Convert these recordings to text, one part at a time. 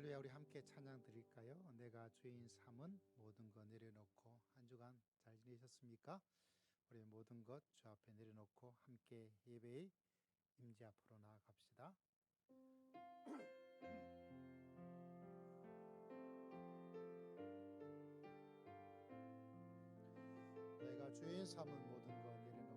할렐루야. 우리 함께 찬양 드릴까요? 내가 주인 삼은 모든 것 내려놓고 한 주간 잘 지내셨습니까? 우리 모든 것 주 앞에 내려놓고 함께 예배의 임재 앞으로 나아갑시다. 내가 주인 삼은 모든 것 내려놓고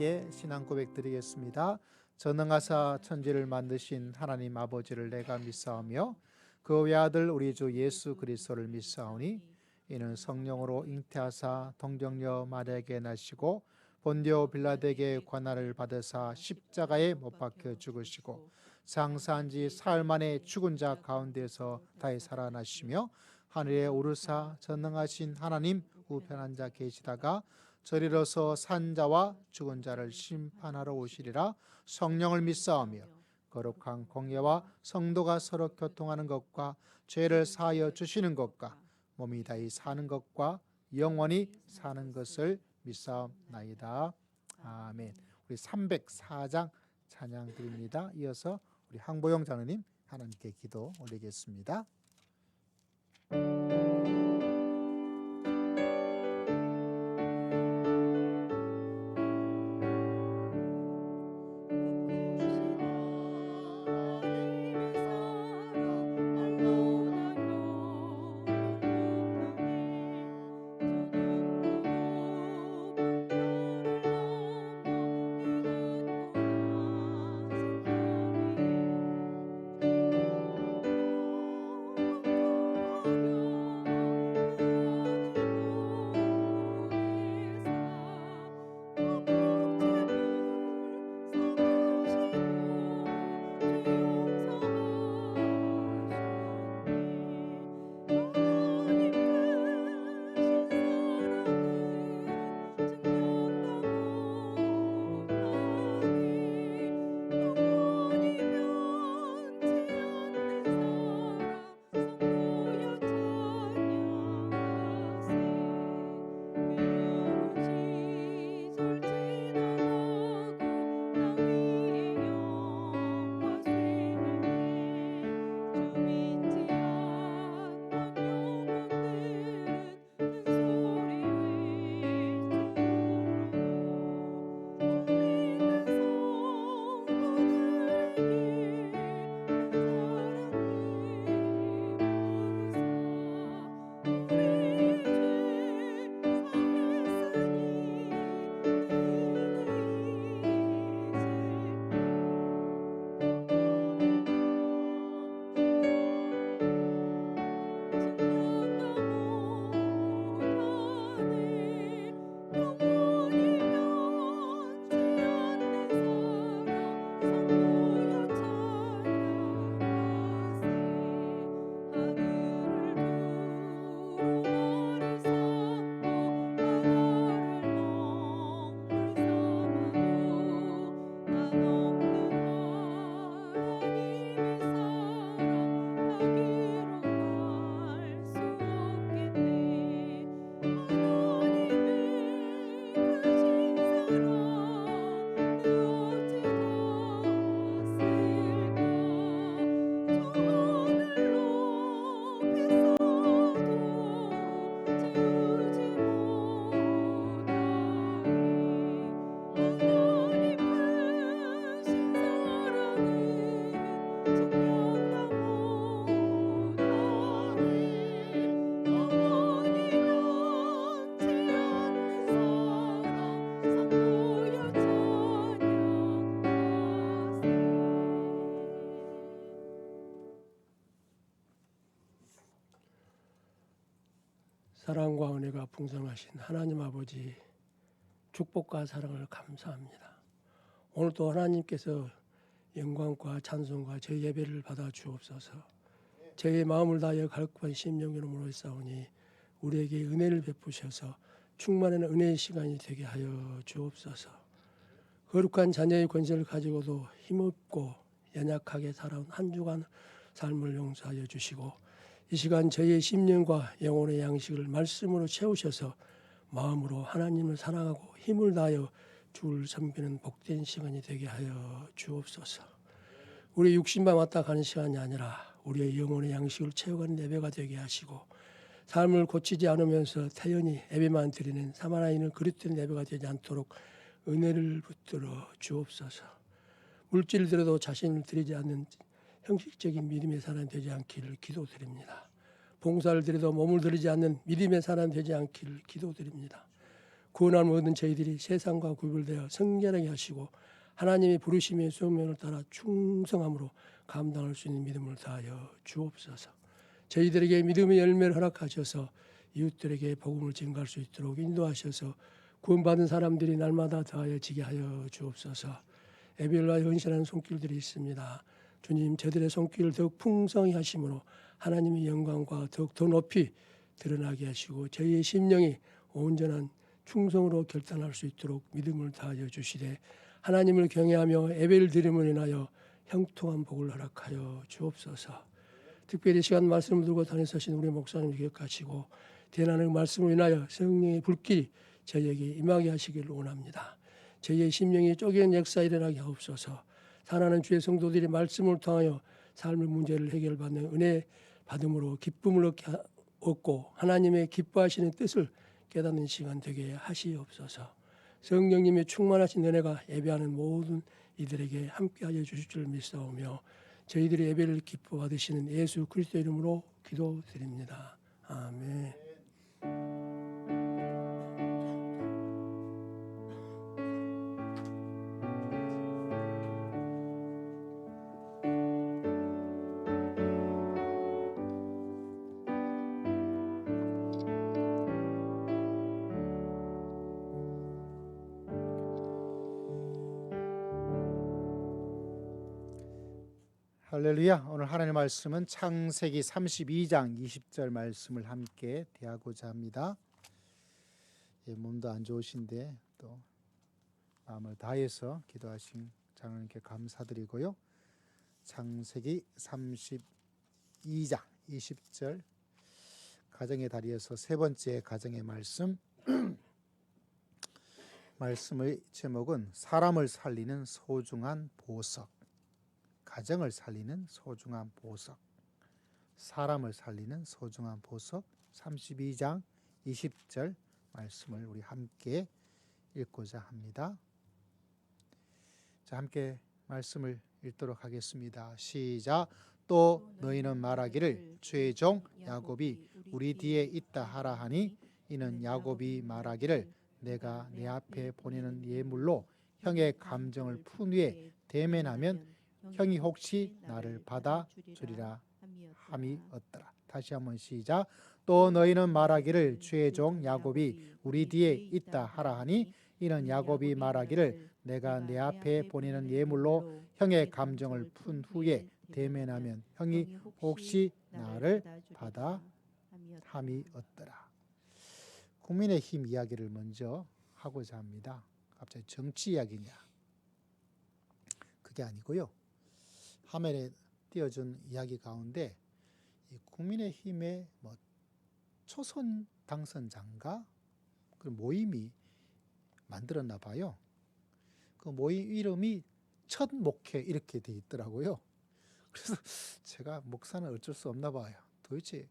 함께 신앙 고백 드리겠습니다. 전능하사 천지를 만드신 하나님 아버지를 내가 믿사오며 그 외아들 우리 주 예수 그리스도를 믿사오니 이는 성령으로 잉태하사 동정녀 마리아에게 나시고 본디오 빌라도에게 고난을 받으사 십자가에 못 박혀 죽으시고 장사한 지 사흘 만에 죽은 자 가운데서 다시 살아나시며 하늘에 오르사 전능하신 하나님 우편한 자 계시다가 저리로서 산 자와 죽은 자를 심판하러 오시리라. 성령을 믿사오며 거룩한 공예와 성도가 서로 교통하는 것과 죄를 사하여 주시는 것과 몸이 다시 사는 것과 영원히 사는 것을 믿사옵나이다. 아멘. 우리 304장 찬양 드립니다. 이어서 우리 항보영 장로님 하나님께 기도 올리겠습니다. 사랑과 은혜가 풍성하신 하나님 아버지 축복과 사랑을 감사합니다. 오늘도 하나님께서 영광과 찬송과 저희 예배를 받아 주옵소서. 저희 마음을 다하여 갈급한 심령으로 싸우니 우리에게 은혜를 베푸셔서 충만한 은혜의 시간이 되게 하여 주옵소서. 거룩한 자녀의 권세를 가지고도 힘없고 연약하게 살아온 한 주간 삶을 용서하여 주시고 이 시간 저희의 심령과 영혼의 양식을 말씀으로 채우셔서 마음으로 하나님을 사랑하고 힘을 다하여 주를 섬기는 복된 시간이 되게 하여 주옵소서. 우리 육신만 왔다 가는 시간이 아니라 우리의 영혼의 양식을 채워가는 예배가 되게 하시고 삶을 고치지 않으면서 태연히 예배만 드리는 사마나인은 그릇된 예배가 되지 않도록 은혜를 붙들어 주옵소서. 물질을 들여도 자신을 드리지 않는 형식적인 믿음의 사람이 되지 않기를 기도드립니다. 봉사를 드려도 몸을 드리지 않는 믿음의 사람이 되지 않기를 기도드립니다. 구원함을 얻은 저희들이 세상과 구별되어 성결하게 하시고 하나님의 부르심의 소명을 따라 충성함으로 감당할 수 있는 믿음을 다하여 주옵소서. 저희들에게 믿음의 열매를 허락하셔서 이웃들에게 복음을 증가할 수 있도록 인도하셔서 구원받은 사람들이 날마다 더하여 지게 하여 주옵소서. 에벨과 헌신하는 손길들이 있습니다. 주님, 저들의 손길을 더욱 풍성히 하심으로 하나님의 영광과 더욱 더 높이 드러나게 하시고 저희의 심령이 온전한 충성으로 결단할 수 있도록 믿음을 다하여 주시되 하나님을 경외하며 예배를 드림을 인하여 형통한 복을 허락하여 주옵소서. 특별히 시간 말씀을 들고 다니시는 우리 목사님 기억하시고 대난의 말씀을 인하여 성령의 불길이 저희에게 임하게 하시기를 원합니다. 저희의 심령이 쪼개는 역사 일어나게 하옵소서. 사랑하는 주의 성도들이 말씀을 통하여 삶의 문제를 해결받는 은혜 받음으로 기쁨을 얻고 하나님의 기뻐하시는 뜻을 깨닫는 시간 되게 하시옵소서. 성령님의 충만하신 은혜가 예배하는 모든 이들에게 함께하여 주실 줄 믿사오며 저희들의 예배를 기뻐 받으시는 예수 그리스도 이름으로 기도드립니다. 아멘. 할렐루야. 오늘 하나님의 말씀은 창세기 32장 20절 말씀을 함께 대하고자 합니다. 몸도 안 좋으신데 또 마음을 다해서 기도하신 하나님께 감사드리고요. 창세기 32장 20절 가정의 다리에서 세 번째 가정의 말씀 말씀의 제목은 사람을 살리는 소중한 보석. 가정을 살리는 소중한 보석, 사람을 살리는 소중한 보석 32장 20절 말씀을 우리 함께 읽고자 합니다. 자, 함께 말씀을 읽도록 하겠습니다. 시작. 또 너희는 말하기를 주의 종 야곱이 우리 뒤에 있다 하라 하니 이는 야곱이 말하기를 내가 내 앞에 보내는 예물로 형의 감정을 푼 후에 대면하면 형이 혹시 나를 받아 주리라 함이 없더라. 다시 한번 시작. 또 너희는 말하기를 주의 종 야곱이 우리 뒤에 있다 하라 하니 이는 야곱이 말하기를 내가 내 앞에 보내는 예물로 형의 감정을 푼 후에 대면하면 형이 혹시 나를 받아 함이 없더라. 국민의힘 이야기를 먼저 하고자 합니다. 갑자기 정치 이야기냐? 그게 아니고요. 화면에 띄워준 이야기 가운데 이 국민의힘의 초선 당선자인가 그 모임이 만들었나 봐요. 그 모임 이름이 첫 목회 이렇게 돼 있더라고요. 그래서 제가 목사는 어쩔 수 없나 봐요. 도대체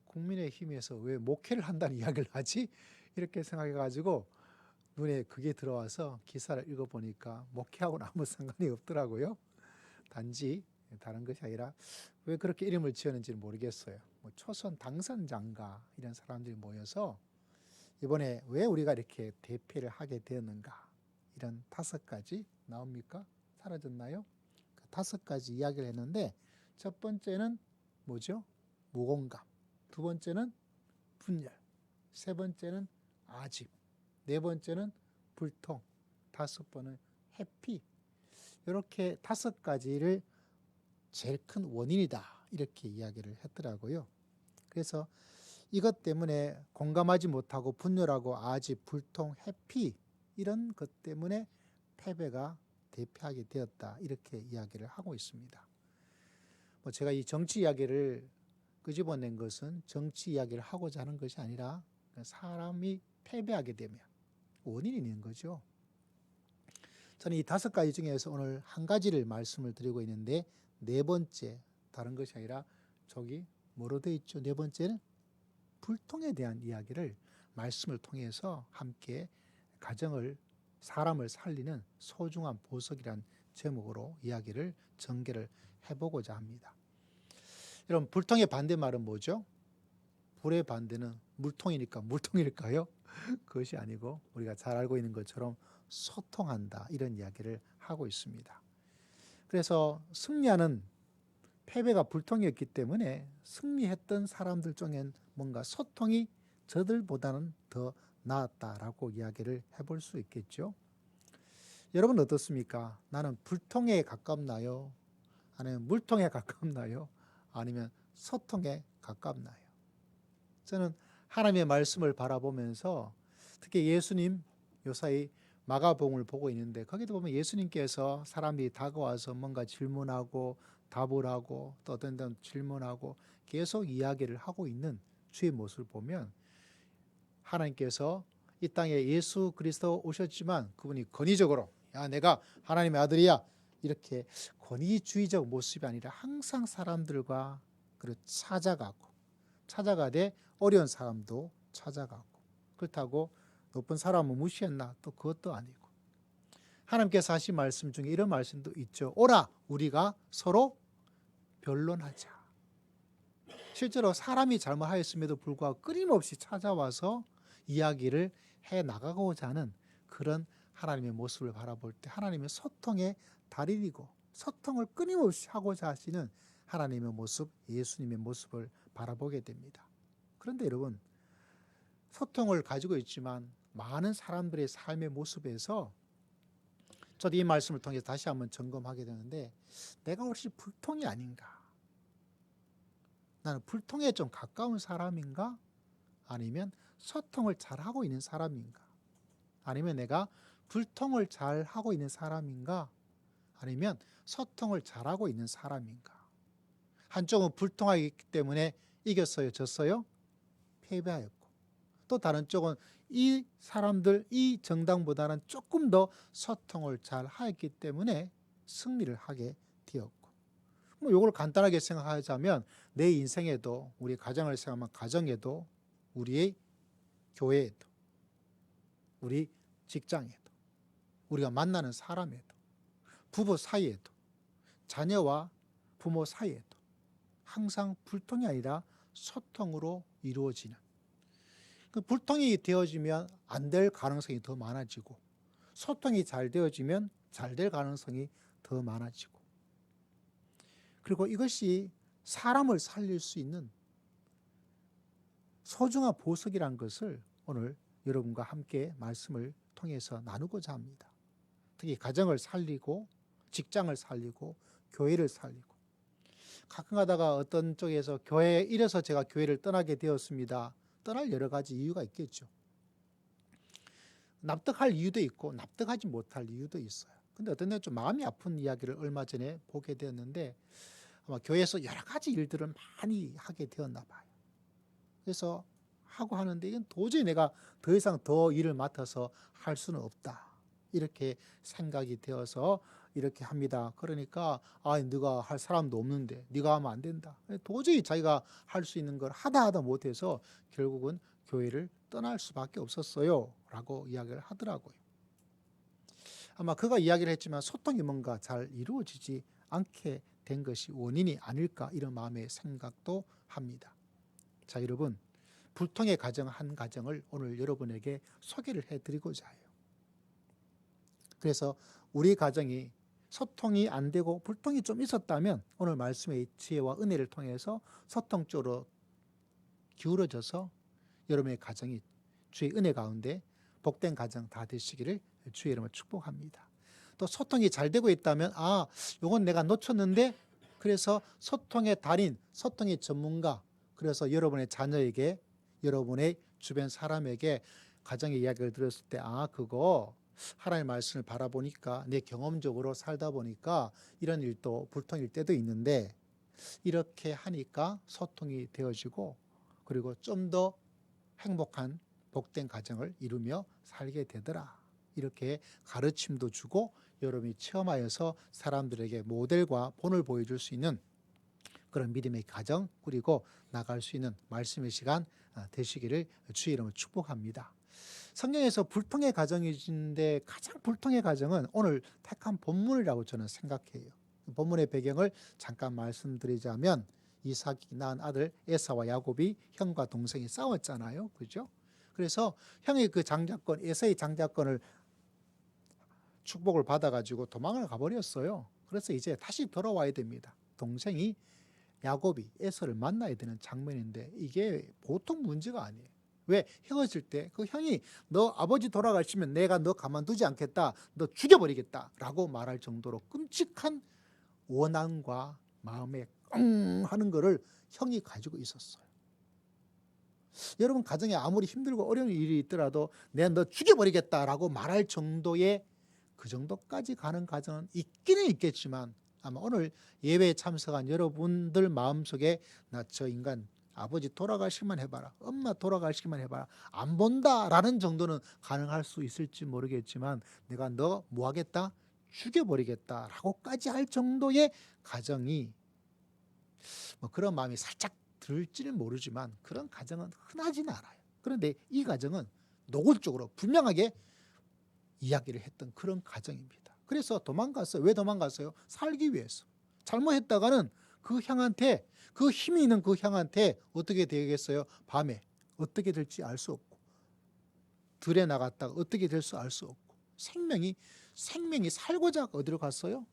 국민의힘에서 왜 목회를 한다는 이야기를 하지? 이렇게 생각해가지고 눈에 그게 들어와서 기사를 읽어보니까 목회하고는 아무 상관이 없더라고요. 단지 다른 것이 아니라 왜 그렇게 이름을 지었는지는 모르겠어요. 초선 당선자인가 이런 사람들이 모여서 이번에 왜 우리가 이렇게 대피를 하게 되었는가 이런 5가지 나옵니까? 사라졌나요? 그 5가지 이야기를 했는데 첫 번째는 뭐죠? 무공감. 두 번째는 분열. 세 번째는 아집. 네 번째는 불통. 5번은 해피. 이렇게 5가지를 제일 큰 원인이다 이렇게 이야기를 했더라고요. 그래서 이것 때문에 공감하지 못하고 분열하고 아집, 불통, 회피 이런 것 때문에 패배가 대피하게 되었다 이렇게 이야기를 하고 있습니다. 제가 이 정치 이야기를 끄집어낸 것은 정치 이야기를 하고자 하는 것이 아니라 사람이 패배하게 되면 원인이 있는 거죠. 저는 이 5가지 중에서 오늘 한 가지를 말씀을 드리고 있는데 네 번째 다른 것이 아니라 저기 뭐로 되어 있죠? 네 번째는 불통에 대한 이야기를 말씀을 통해서 함께 가정을 사람을 살리는 소중한 보석이란 제목으로 이야기를 전개를 해보고자 합니다. 여러분 불통의 반대말은 뭐죠? 불의 반대는 물통이니까 물통일까요? 그것이 아니고 우리가 잘 알고 있는 것처럼 소통한다, 이런 이야기를 하고 있습니다. 그래서 승리하는 패배가 불통이었기 때문에 승리했던 사람들 중엔 뭔가 소통이 저들보다는 더 나았다라고 이야기를 해볼 수 있겠죠. 여러분 어떻습니까? 나는 불통에 가깝나요? 아니면 물통에 가깝나요? 아니면 소통에 가깝나요? 저는 하나님의 말씀을 바라보면서 특히 예수님 요사이 마가복음을 보고 있는데, 거기도 보면 예수님께서 사람들이 다가와서 뭔가 질문하고 답을 하고 또 어떤 데는 질문하고 계속 이야기를 하고 있는 주의 모습을 보면, 하나님께서 이 땅에 예수 그리스도 오셨지만 그분이 권위적으로 야 내가 하나님의 아들이야 이렇게 권위주의적 모습이 아니라 항상 사람들과 찾아가되 어려운 사람도 찾아가고, 그렇다고 높은 사람은 무시했나? 또 그것도 아니고, 하나님께서 하신 말씀 중에 이런 말씀도 있죠. 오라 우리가 서로 변론하자. 실제로 사람이 잘못하였음에도 불구하고 끊임없이 찾아와서 이야기를 해 나가고자 하는 그런 하나님의 모습을 바라볼 때, 하나님의 소통의 달인이고 소통을 끊임없이 하고자 하시는 하나님의 모습, 예수님의 모습을 바라보게 됩니다. 그런데 여러분, 소통을 가지고 있지만 많은 사람들의 삶의 모습에서 저도 이 말씀을 통해서 다시 한번 점검하게 되는데, 내가 혹시 불통이 아닌가? 나는 불통에 좀 가까운 사람인가? 아니면 소통을 잘하고 있는 사람인가? 아니면 내가 불통을 잘하고 있는 사람인가? 아니면 소통을 잘하고 있는 사람인가? 한쪽은 불통하기 때문에 이겼어요, 졌어요? 패배하였고, 또 다른 쪽은 이 사람들, 이 정당보다는 조금 더 소통을 잘 하였기 때문에 승리를 하게 되었고, 뭐 이걸 간단하게 생각하자면 내 인생에도, 우리 가정을 생각하면 가정에도, 우리의 교회에도, 우리 직장에도, 우리가 만나는 사람에도, 부부 사이에도, 자녀와 부모 사이에도 항상 불통이 아니라 소통으로 이루어지는, 그 불통이 되어지면 안 될 가능성이 더 많아지고, 소통이 잘 되어지면 잘 될 가능성이 더 많아지고, 그리고 이것이 사람을 살릴 수 있는 소중한 보석이란 것을 오늘 여러분과 함께 말씀을 통해서 나누고자 합니다. 특히 가정을 살리고 직장을 살리고 교회를 살리고, 가끔 가다가 어떤 쪽에서 교회에 이래서 제가 교회를 떠나게 되었습니다. 떠날 여러 가지 이유가 있겠죠. 납득할 이유도 있고 납득하지 못할 이유도 있어요. 근데 어떤 데는 좀 마음이 아픈 이야기를 얼마 전에 보게 되었는데, 아마 교회에서 여러 가지 일들을 많이 하게 되었나 봐요. 그래서 하고 하는데 이건 도저히 내가 더 이상 더 일을 맡아서 할 수는 없다, 이렇게 생각이 되어서 이렇게 합니다. 그러니까 네가 할 사람도 없는데 네가 하면 안 된다. 도저히 자기가 할 수 있는 걸 하다 못해서 결국은 교회를 떠날 수밖에 없었어요 라고 이야기를 하더라고요. 아마 그가 이야기를 했지만 소통이 뭔가 잘 이루어지지 않게 된 것이 원인이 아닐까, 이런 마음의 생각도 합니다. 자, 여러분, 불통의 가정 한 가정을 오늘 여러분에게 소개를 해드리고자 해요. 그래서 우리 가정이 소통이 안 되고 불통이 좀 있었다면 오늘 말씀의 지혜와 은혜를 통해서 소통 쪽으로 기울어져서 여러분의 가정이 주의 은혜 가운데 복된 가정 다 되시기를 주의 이름으로 축복합니다. 또 소통이 잘 되고 있다면 이건 내가 놓쳤는데, 그래서 소통의 달인, 소통의 전문가, 그래서 여러분의 자녀에게, 여러분의 주변 사람에게 가정의 이야기를 들었을 때 그거 하나님의 말씀을 바라보니까 내 경험적으로 살다 보니까 이런 일도 불통일 때도 있는데, 이렇게 하니까 소통이 되어지고 그리고 좀 더 행복한 복된 가정을 이루며 살게 되더라, 이렇게 가르침도 주고 여러분이 체험하여서 사람들에게 모델과 본을 보여줄 수 있는 그런 믿음의 가정 꾸리고 나갈 수 있는 말씀의 시간 되시기를 주의 이름으로 축복합니다. 성경에서 불통의 가정이신데 가장 불통의 가정은 오늘 택한 본문이라고 저는 생각해요. 본문의 배경을 잠깐 말씀드리자면, 이삭이 낳은 아들 에사와 야곱이 형과 동생이 싸웠잖아요. 그죠? 그래서 형의 그 장자권, 에서의 장자권을 축복을 받아가지고 도망을 가버렸어요. 그래서 이제 다시 돌아와야 됩니다. 동생이 야곱이 에서를 만나야 되는 장면인데 이게 보통 문제가 아니에요. 왜? 헤어질 때 그 형이 너 아버지 돌아가시면 내가 너 가만두지 않겠다, 너 죽여버리겠다 라고 말할 정도로 끔찍한 원한과 마음에 끙 하는 거를 형이 가지고 있었어요. 여러분 가정에 아무리 힘들고 어려운 일이 있더라도 내가 너 죽여버리겠다라고 말할 정도의 그 정도까지 가는 가정은 있기는 있겠지만 아마 오늘 예배에 참석한 여러분들 마음속에 나 저 인간 아버지 돌아가시기만 해봐라, 엄마 돌아가시기만 해봐라, 안 본다라는 정도는 가능할 수 있을지 모르겠지만 내가 너 뭐하겠다? 죽여버리겠다라고까지 할 정도의 가정이 뭐 그런 마음이 살짝 들지는 모르지만 그런 가정은 흔하지는 않아요. 그런데 이 가정은 노골적으로 분명하게 이야기를 했던 그런 가정입니다. 그래서 도망갔어요. 왜 도망갔어요? 살기 위해서. 잘못했다가는 그 형한테, 그 힘이 있는 그 형한테 어떻게 되겠어요? 밤에 어떻게 될지 알 수 없고, 들에 나갔다가 어떻게 될 수 알 수 없고, 생명이 살고자 어디로 갔어요?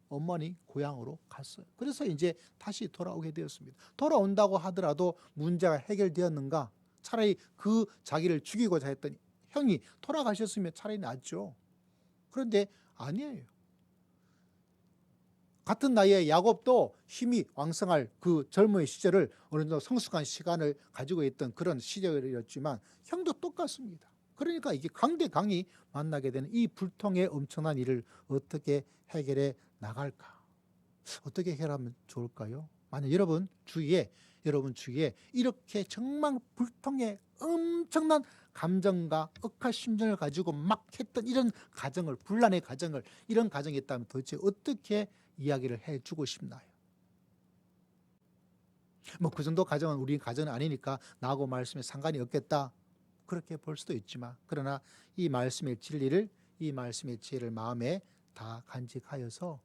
어머니 고향으로 갔어요. 그래서 이제 다시 돌아오게 되었습니다. 돌아온다고 하더라도 문제가 해결되었는가? 차라리 그 자기를 죽이고자 했던 형이 돌아가셨으면 차라리 낫죠. 그런데 아니에요. 같은 나이에 야곱도 힘이 왕성할 그 젊은 시절을 어느 정도 성숙한 시간을 가지고 있던 그런 시절이었지만 형도 똑같습니다. 그러니까 이게 강대강이 만나게 되는 이 불통의 엄청난 일을 어떻게 해결해 나갈까? 어떻게 해결하면 좋을까요? 만약 여러분 주위에 이렇게 정말 불통의 엄청난 감정과 억한 심정을 가지고 막 했던 이런 가정을, 분란의 가정을, 이런 가정이 있다면 도대체 어떻게 이야기를 해주고 싶나요? 뭐 그 정도 가정은 우리 가정은 아니니까 나하고 말씀에 상관이 없겠다, 그렇게 볼 수도 있지만, 그러나 이 말씀의 진리를, 이 말씀의 지혜를 마음에 다 간직하여서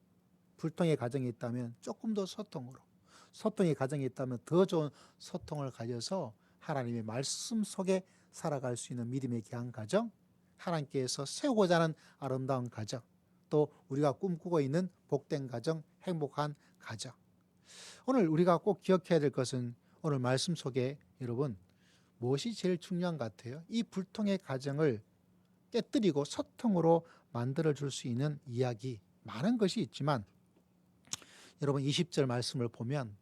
불통의 가정이 있다면 조금 더 소통의 가정이 있다면 더 좋은 소통을 가져서 하나님의 말씀 속에 살아갈 수 있는 믿음의 귀한 가정, 하나님께서 세우고자 하는 아름다운 가정, 또 우리가 꿈꾸고 있는 복된 가정, 행복한 가정. 오늘 우리가 꼭 기억해야 될 것은 오늘 말씀 속에 여러분 무엇이 제일 중요한 것 같아요? 이 불통의 가정을 깨뜨리고 소통으로 만들어줄 수 있는 이야기 많은 것이 있지만 여러분 20절 말씀을 보면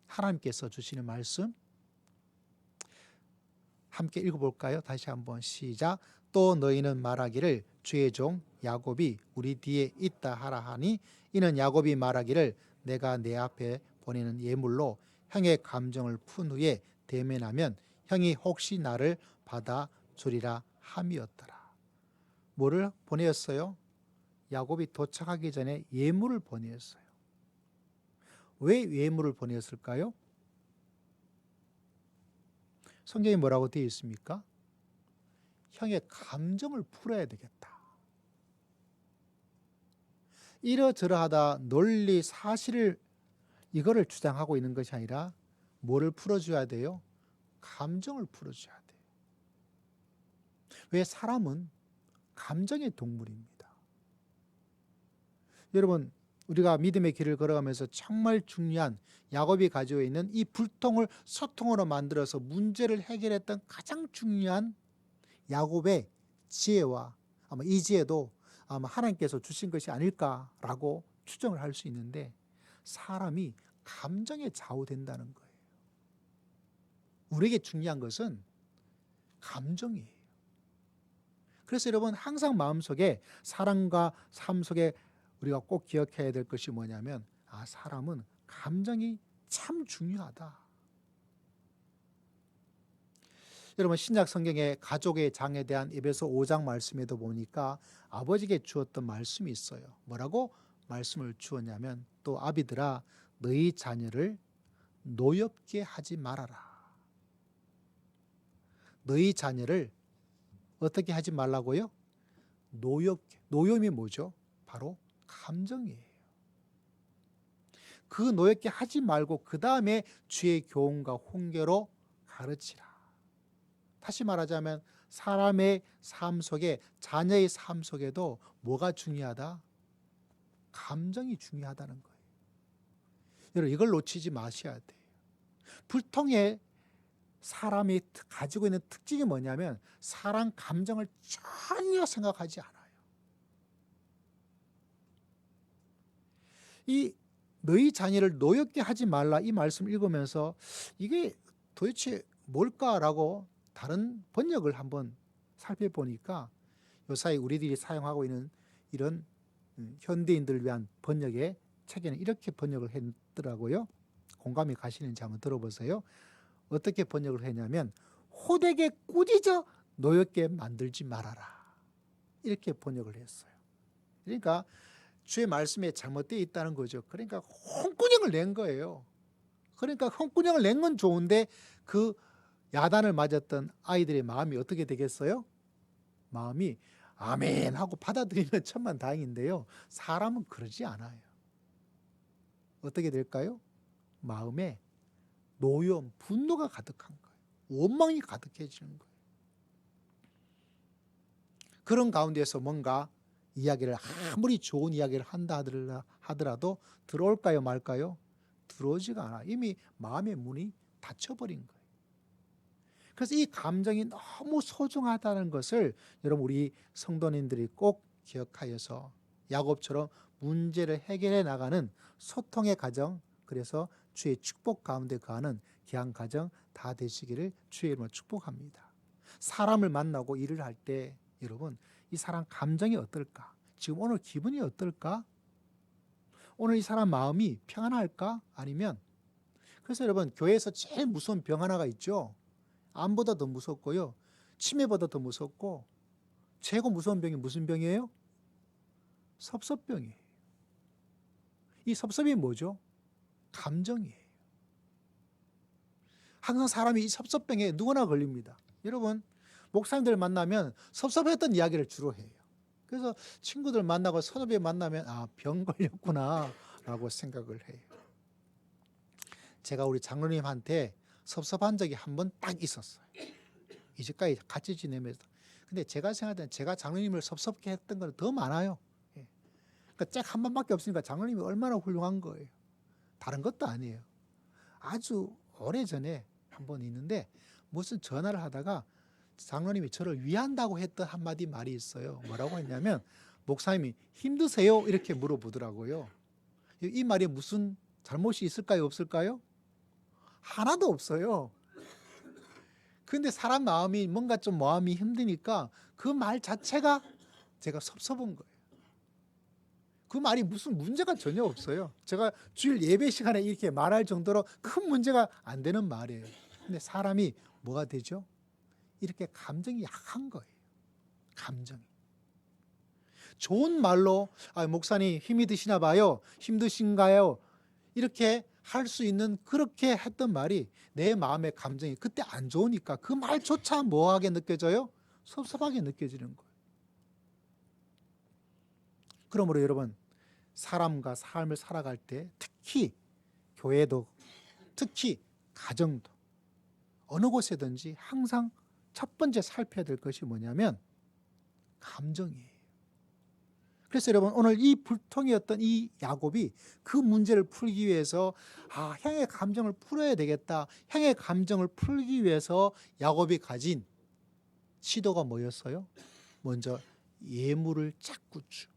하나님께서 주시는 말씀 함께 읽어볼까요? 다시 한번 시작. 또 너희는 말하기를 주의 종 야곱이 우리 뒤에 있다 하라 하니 이는 야곱이 말하기를 내가 내 앞에 보내는 예물로 형의 감정을 푼 후에 대면하면 형이 혹시 나를 받아주리라 함이었더라. 뭐를 보내었어요? 야곱이 도착하기 전에 예물을 보내었어요. 왜 예물을 보냈을까요? 성경에 뭐라고 되어 있습니까? 형의 감정을 풀어야 되겠다. 이러저러하다 논리 사실을 이거를 주장하고 있는 것이 아니라 뭐를 풀어줘야 돼요? 감정을 풀어줘야 돼요. 왜? 사람은 감정의 동물입니다. 여러분 우리가 믿음의 길을 걸어가면서 정말 중요한 야곱이 가지고 있는 이 불통을 소통으로 만들어서 문제를 해결했던 가장 중요한 야곱의 지혜와 아마 이 지혜도 아마 하나님께서 주신 것이 아닐까라고 추정을 할 수 있는데 사람이 감정에 좌우된다는 거예요. 우리에게 중요한 것은 감정이에요. 그래서 여러분 항상 마음속에 사랑과 삶 속에 우리가 꼭 기억해야 될 것이 뭐냐면 사람은 감정이 참 중요하다. 여러분 신약 성경의 가족의 장에 대한 에베소 5장 말씀에도 보니까 아버지에게 주었던 말씀이 있어요. 뭐라고 말씀을 주었냐면 또 아비들아 너희 자녀를 노엽게 하지 말아라. 너희 자녀를 어떻게 하지 말라고요? 노엽게. 노염이 뭐죠? 바로 감정이에요. 그 노엽게 하지 말고 그 다음에 주의 교훈과 훈계로 가르치라. 다시 말하자면 사람의 삶 속에, 자녀의 삶 속에도 뭐가 중요하다? 감정이 중요하다는 거예요. 여러분, 이걸 놓치지 마셔야 돼요. 불통의 사람이 가지고 있는 특징이 뭐냐면 사람 감정을 전혀 생각하지 않아요. 이 너희 자녀를 노엽게 하지 말라, 이 말씀을 읽으면서 이게 도대체 뭘까라고 다른 번역을 한번 살펴보니까 요사이 우리들이 사용하고 있는 이런 현대인들을 위한 번역의 책에는 이렇게 번역을 했더라고요. 공감이 가시는지 한번 들어보세요. 어떻게 번역을 했냐면 호되게 꾸짖어 노엽게 만들지 말아라, 이렇게 번역을 했어요. 그러니까 주의 말씀에 잘못되어 있다는 거죠. 그러니까 홍군형을 낸 거예요. 그러니까 홍군형을 낸 건 좋은데 그 야단을 맞았던 아이들의 마음이 어떻게 되겠어요? 마음이 아멘 하고 받아들이면 천만다행인데요. 사람은 그러지 않아요. 어떻게 될까요? 마음에 노여움, 분노가 가득한 거예요. 원망이 가득해지는 거예요. 그런 가운데서 뭔가 이야기를, 아무리 좋은 이야기를 한다 하더라도 들어올까요 말까요? 들어오지가 않아. 이미 마음의 문이 닫혀버린 거예요. 그래서 이 감정이 너무 소중하다는 것을 여러분, 우리 성도님들이 꼭 기억하여서 야곱처럼 문제를 해결해 나가는 소통의 가정, 그래서 주의 축복 가운데 거하는 귀한 가정 다 되시기를 주의 이름으로 축복합니다. 사람을 만나고 일을 할 때 여러분, 이 사람 감정이 어떨까? 지금 오늘 기분이 어떨까? 오늘 이 사람 마음이 평안할까? 아니면, 그래서 여러분, 교회에서 제일 무서운 병 하나가 있죠. 암보다 더 무섭고요, 치매보다 더 무섭고, 최고 무서운 병이 무슨 병이에요? 섭섭병이에요. 이 섭섭이 뭐죠? 감정이에요. 항상 사람이 이 섭섭병에 누구나 걸립니다. 여러분, 목사님들 만나면 섭섭했던 이야기를 주로 해요. 그래서 친구들 만나고 선후배 만나면 병 걸렸구나 라고 생각을 해요. 제가 우리 장로님한테 섭섭한 적이 한 번 딱 있었어요. 이제까지 같이 지내면서. 근데 제가 생각할 때는 제가 장로님을 섭섭게 했던 건 더 많아요. 그러니까 딱 한 번밖에 없으니까 장로님이 얼마나 훌륭한 거예요. 다른 것도 아니에요. 아주 오래전에 한 번 있는데 무슨 전화를 하다가 장로님이 저를 위한다고 했던 한마디 말이 있어요. 뭐라고 했냐면, 목사님이 힘드세요? 이렇게 물어보더라고요. 이 말에 무슨 잘못이 있을까요? 없을까요? 하나도 없어요. 근데 사람 마음이 뭔가 좀 마음이 힘드니까 그 말 자체가 제가 섭섭한 거예요. 그 말이 무슨 문제가 전혀 없어요. 제가 주일 예배 시간에 이렇게 말할 정도로 큰 문제가 안 되는 말이에요. 근데 사람이 뭐가 되죠? 이렇게 감정이 약한 거예요. 감정이. 좋은 말로 목사님 힘이 드시나 봐요. 힘드신가요? 이렇게 할 수 있는, 그렇게 했던 말이 내 마음의 감정이 그때 안 좋으니까 그 말조차 뭐하게 느껴져요? 섭섭하게 느껴지는 거예요. 그러므로 여러분, 사람과 삶을 살아갈 때 특히 교회도, 특히 가정도, 어느 곳에든지 항상 첫 번째 살펴야 될 것이 뭐냐면 감정이에요. 그래서 여러분, 오늘 이 불통이었던 이 야곱이 그 문제를 풀기 위해서 형의 감정을 풀어야 되겠다. 형의 감정을 풀기 위해서 야곱이 가진 시도가 뭐였어요? 먼저 예물을 자꾸 주.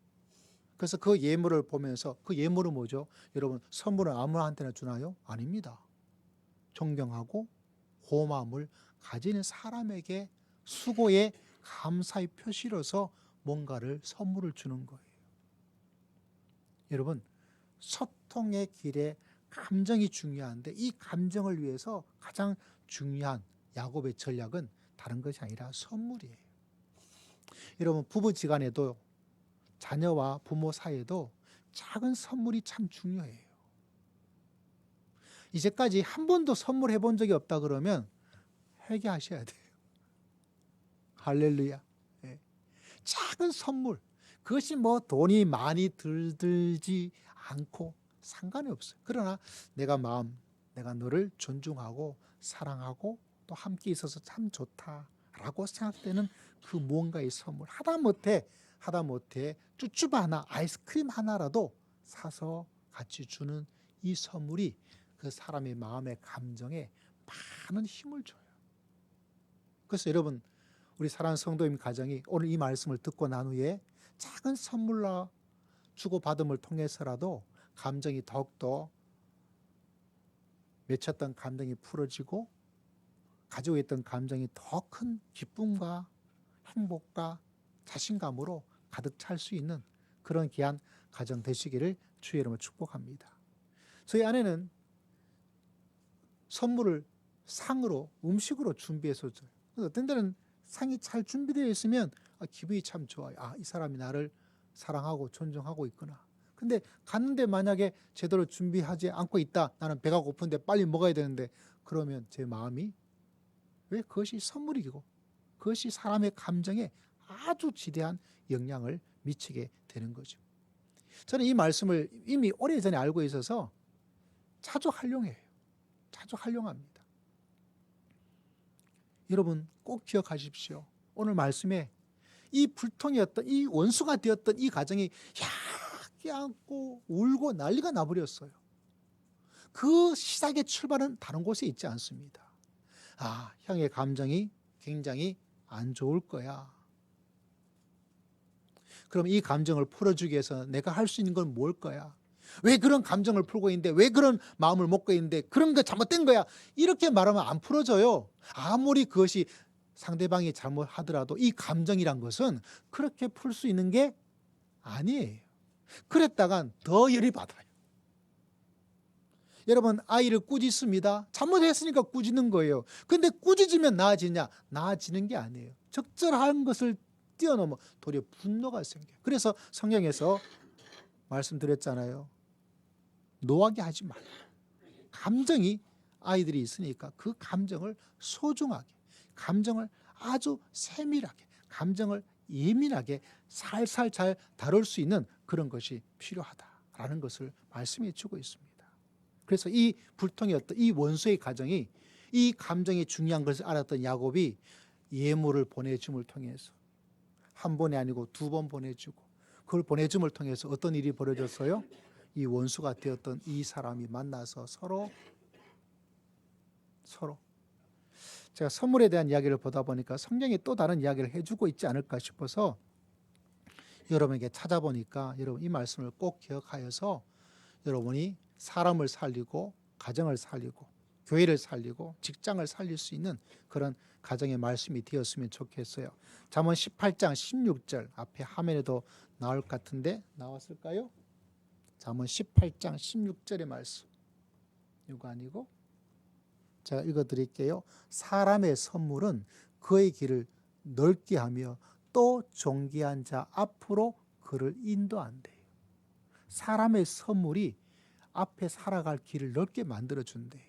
그래서 그 예물을 보면서, 그 예물은 뭐죠? 여러분, 선물을 아무한테나 주나요? 아닙니다. 존경하고 고마움을 가지는 사람에게 수고의 감사의 표시로서 뭔가를 선물을 주는 거예요. 여러분, 소통의 길에 감정이 중요한데 이 감정을 위해서 가장 중요한 야곱의 전략은 다른 것이 아니라 선물이에요. 여러분, 부부지간에도, 자녀와 부모 사이에도 작은 선물이 참 중요해요. 이제까지 한 번도 선물해 본 적이 없다 그러면 회개하셔야 돼요. 할렐루야. 작은 선물, 그것이 뭐 돈이 많이 들지 않고 상관이 없어요. 그러나 내가 너를 존중하고 사랑하고 또 함께 있어서 참 좋다 라고 생각되는 그 무언가의 선물, 하다못해 쭈쭈바 하나, 아이스크림 하나라도 사서 같이 주는 이 선물이 그 사람의 마음의 감정에 많은 힘을 줘요. 그래서 여러분, 우리 사랑하는 성도님 가정이 오늘 이 말씀을 듣고 난 후에 작은 선물로 주고받음을 통해서라도 감정이 더욱더 맺혔던 감정이 풀어지고 가지고 있던 감정이 더 큰 기쁨과 행복과 자신감으로 가득 찰 수 있는 그런 귀한 가정 되시기를 주의 이름으로 축복합니다. 저희 아내는 선물을 상으로, 음식으로 준비해서 줘요. 어떤 데는 상이 잘 준비되어 있으면 기분이 참 좋아요. 이 사람이 나를 사랑하고 존중하고 있구나. 근데 갔는데 만약에 제대로 준비하지 않고 있다. 나는 배가 고픈데 빨리 먹어야 되는데, 그러면 제 마음이, 왜? 그것이 선물이고 그것이 사람의 감정에 아주 지대한 영향을 미치게 되는 거죠. 저는 이 말씀을 이미 오래전에 알고 있어서 자주 활용해요. 자주 활용합니다. 여러분 꼭 기억하십시오. 오늘 말씀에 이 불통이었던, 이 원수가 되었던 이 가정이 껴안고 울고 난리가 나버렸어요. 그 시작의 출발은 다른 곳에 있지 않습니다. 형의 감정이 굉장히 안 좋을 거야. 그럼 이 감정을 풀어주기 위해서 내가 할 수 있는 건 뭘 거야? 왜 그런 감정을 풀고 있는데, 왜 그런 마음을 먹고 있는데, 그런 거 잘못된 거야? 이렇게 말하면 안 풀어져요. 아무리 그것이 상대방이 잘못하더라도 이 감정이란 것은 그렇게 풀 수 있는 게 아니에요. 그랬다간 더 열이 받아요. 여러분, 아이를 꾸짖습니다. 잘못했으니까 꾸짖는 거예요. 근데 꾸짖으면 나아지냐? 나아지는 게 아니에요. 적절한 것을 뛰어넘어 도리어 분노가 생겨요. 그래서 성경에서 말씀드렸잖아요. 노하게 하지 말라. 감정이 아이들이 있으니까 그 감정을 소중하게, 감정을 아주 세밀하게, 감정을 예민하게 살살 잘 다룰 수 있는 그런 것이 필요하다라는 것을 말씀해 주고 있습니다. 그래서 이 불통이었던 이 원수의 가정이 이 감정이 중요한 것을 알았던 야곱이 예물을 보내줌을 통해서 한 번이 아니고 두 번 보내주고, 그걸 보내줌을 통해서 어떤 일이 벌어졌어요? 이 원수가 되었던 이 사람이 만나서 서로 제가 선물에 대한 이야기를 보다 보니까 성경이 또 다른 이야기를 해주고 있지 않을까 싶어서 여러분에게 찾아보니까, 여러분 이 말씀을 꼭 기억하여서 여러분이 사람을 살리고 가정을 살리고 교회를 살리고 직장을 살릴 수 있는 그런 가정의 말씀이 되었으면 좋겠어요. 잠언 18장 16절 앞에 화면에도 나올 것 같은데 나왔을까요? 잠언 18장 16절의 말씀. 이거 아니고 제가 읽어드릴게요. 사람의 선물은 그의 길을 넓게 하며 또 존귀한 자 앞으로 그를 인도한대요. 사람의 선물이 앞에 살아갈 길을 넓게 만들어준대요.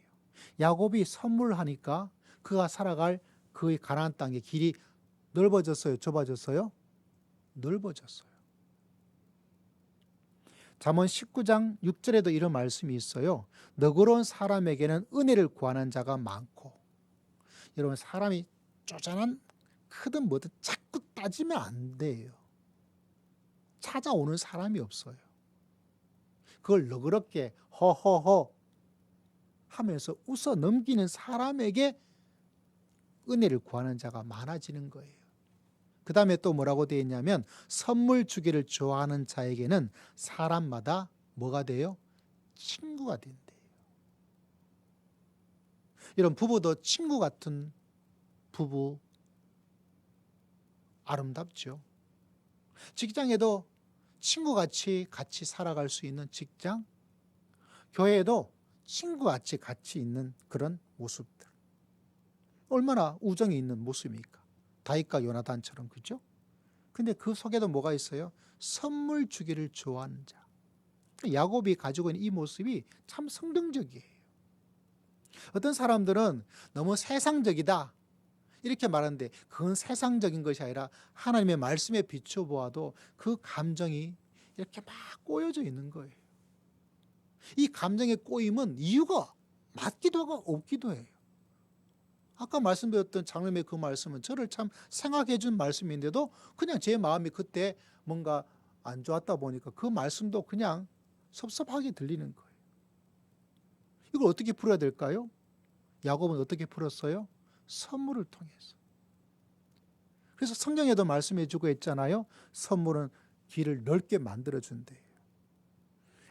야곱이 선물하니까 그가 살아갈 그의 가나안 땅의 길이 넓어졌어요? 좁아졌어요? 넓어졌어요. 잠언 19장 6절에도 이런 말씀이 있어요. 너그러운 사람에게는 은혜를 구하는 자가 많고. 여러분, 사람이 쪼잔한 크든 뭐든 자꾸 따지면 안 돼요. 찾아오는 사람이 없어요. 그걸 너그럽게 허허허 하면서 웃어 넘기는 사람에게 은혜를 구하는 자가 많아지는 거예요. 그 다음에 또 뭐라고 되어 있냐면 선물 주기를 좋아하는 자에게는 사람마다 뭐가 돼요? 친구가 된대요. 이런 부부도 친구 같은 부부 아름답죠. 직장에도 친구같이 같이 살아갈 수 있는 직장, 교회에도 친구같이 같이 있는 그런 모습들. 얼마나 우정이 있는 모습입니까? 다윗과 요나단처럼, 그죠? 근데 그 속에도 뭐가 있어요? 선물 주기를 좋아하는 자. 야곱이 가지고 있는 이 모습이 참 성경적이에요. 어떤 사람들은 너무 세상적이다 이렇게 말하는데, 그건 세상적인 것이 아니라 하나님의 말씀에 비춰보아도 그 감정이 이렇게 막 꼬여져 있는 거예요. 이 감정의 꼬임은 이유가 맞기도 하고 없기도 해요. 아까 말씀드렸던 장로님의 그 말씀은 저를 참 생각해 준 말씀인데도 그냥 제 마음이 그때 뭔가 안 좋았다 보니까 그 말씀도 그냥 섭섭하게 들리는 거예요. 이걸 어떻게 풀어야 될까요? 야곱은 어떻게 풀었어요? 선물을 통해서. 그래서 성경에도 말씀해 주고 있잖아요. 선물은 길을 넓게 만들어 준대요.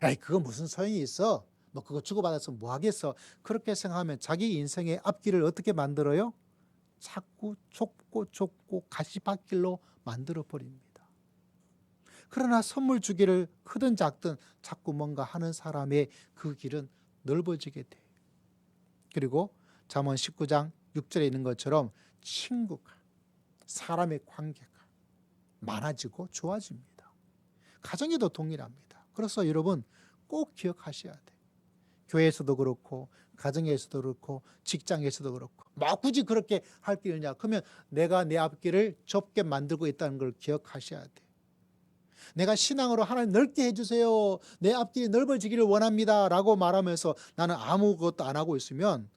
에이, 그거 무슨 소용이 있어? 뭐 그거 주고받아서 뭐 하겠어? 그렇게 생각하면 자기 인생의 앞길을 어떻게 만들어요? 자꾸 좁고 가시밭길로 만들어 버립니다. 그러나 선물 주기를 크든 작든 자꾸 뭔가 하는 사람의 그 길은 넓어지게 돼요. 그리고 잠언 19장 6절에 있는 것처럼 친구가, 사람의 관계가 많아지고 좋아집니다. 가정에도 동일합니다. 그래서 여러분 꼭 기억하셔야 돼요. 교회에서도 그렇고 가정에서도 그렇고 직장에서도 그렇고 뭐 굳이 그렇게 할 게 있냐? 그러면 내가 내 앞길을 좁게 만들고 있다는 걸 기억하셔야 돼요. 내가 신앙으로 하나님 넓게 해주세요. 내 앞길이 넓어지기를 원합니다. 라고 말하면서 나는 아무것도 안 하고 있으면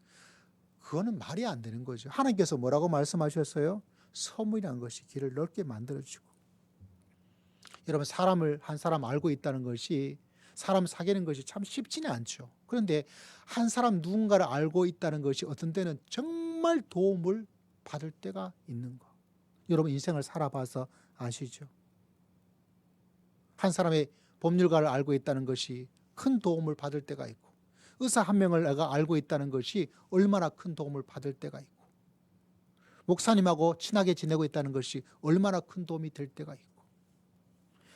그거는 말이 안 되는 거죠. 하나님께서 뭐라고 말씀하셨어요? 선물이라는 것이 길을 넓게 만들어주고. 여러분 한 사람 알고 있다는 것이 사람 사귀는 것이 참 쉽지는 않죠. 그런데 한 사람 누군가를 알고 있다는 것이 어떤 때는 정말 도움을 받을 때가 있는 거. 여러분 인생을 살아봐서 아시죠? 한 사람의 법률가를 알고 있다는 것이 큰 도움을 받을 때가 있고 의사 한 명을 내가 알고 있다는 것이 얼마나 큰 도움을 받을 때가 있고 목사님하고 친하게 지내고 있다는 것이 얼마나 큰 도움이 될 때가 있고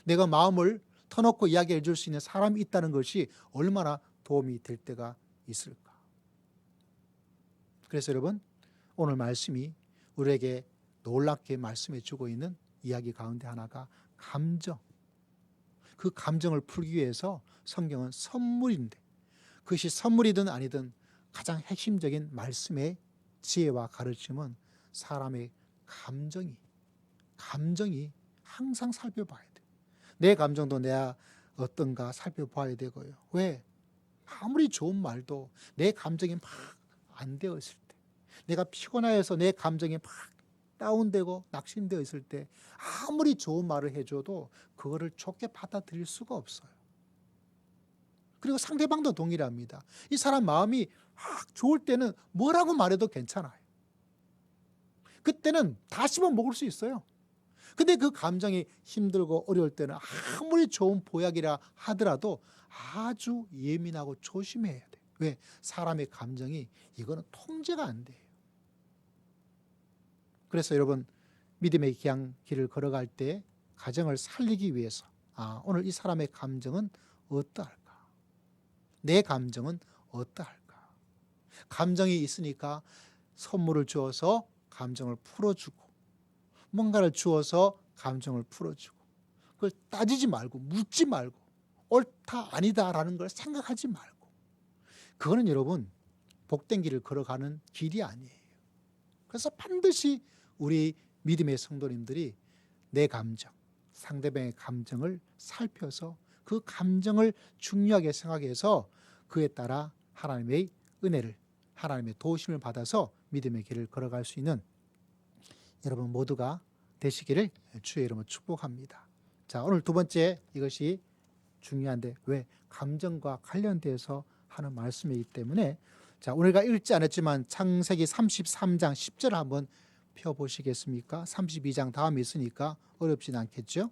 내가 마음을 터놓고 이야기해 줄 수 있는 사람이 있다는 것이 얼마나 도움이 될 때가 있을까. 그래서 여러분 오늘 말씀이 우리에게 놀랍게 말씀해 주고 있는 이야기 가운데 하나가 감정. 그 감정을 풀기 위해서 성경은 선물인데 그것이 선물이든 아니든 가장 핵심적인 말씀의 지혜와 가르침은 사람의 감정이 항상 살펴봐야 돼. 내 감정도 내가 어떤가 살펴봐야 되고요. 왜? 아무리 좋은 말도 내 감정이 막 안 되어 있을 때, 내가 피곤해서 내 감정이 막 다운되고 낙심되어 있을 때 아무리 좋은 말을 해줘도 그거를 좋게 받아들일 수가 없어요. 그리고 상대방도 동일합니다. 이 사람 마음이 막 좋을 때는 뭐라고 말해도 괜찮아요. 그때는 다 씹어 먹을 수 있어요. 근데 그 감정이 힘들고 어려울 때는 아무리 좋은 보약이라 하더라도 아주 예민하고 조심해야 돼요. 왜? 사람의 감정이 이거는 통제가 안 돼요. 그래서 여러분 믿음의 길을 걸어갈 때 가정을 살리기 위해서 오늘 이 사람의 감정은 어떠할까? 내 감정은 어떠할까? 감정이 있으니까 선물을 주어서 감정을 풀어주고 뭔가를 주어서 감정을 풀어주고 그걸 따지지 말고 묻지 말고 옳다 아니다라는 걸 생각하지 말고 그거는 여러분 복된 길을 걸어가는 길이 아니에요. 그래서 반드시 우리 믿음의 성도님들이 내 감정, 상대방의 감정을 살펴서 그 감정을 중요하게 생각해서 그에 따라 하나님의 은혜를 하나님의 도우심을 받아서 믿음의 길을 걸어갈 수 있는 여러분 모두가 되시기를 주의 이름으로 축복합니다. 자, 오늘 두 번째 이것이 중요한데 왜? 감정과 관련돼서 하는 말씀이기 때문에 자, 오늘가 읽지 않았지만 창세기 33장 10절을 한번 펴보시겠습니까? 32장 다음에 있으니까 어렵진 않겠죠?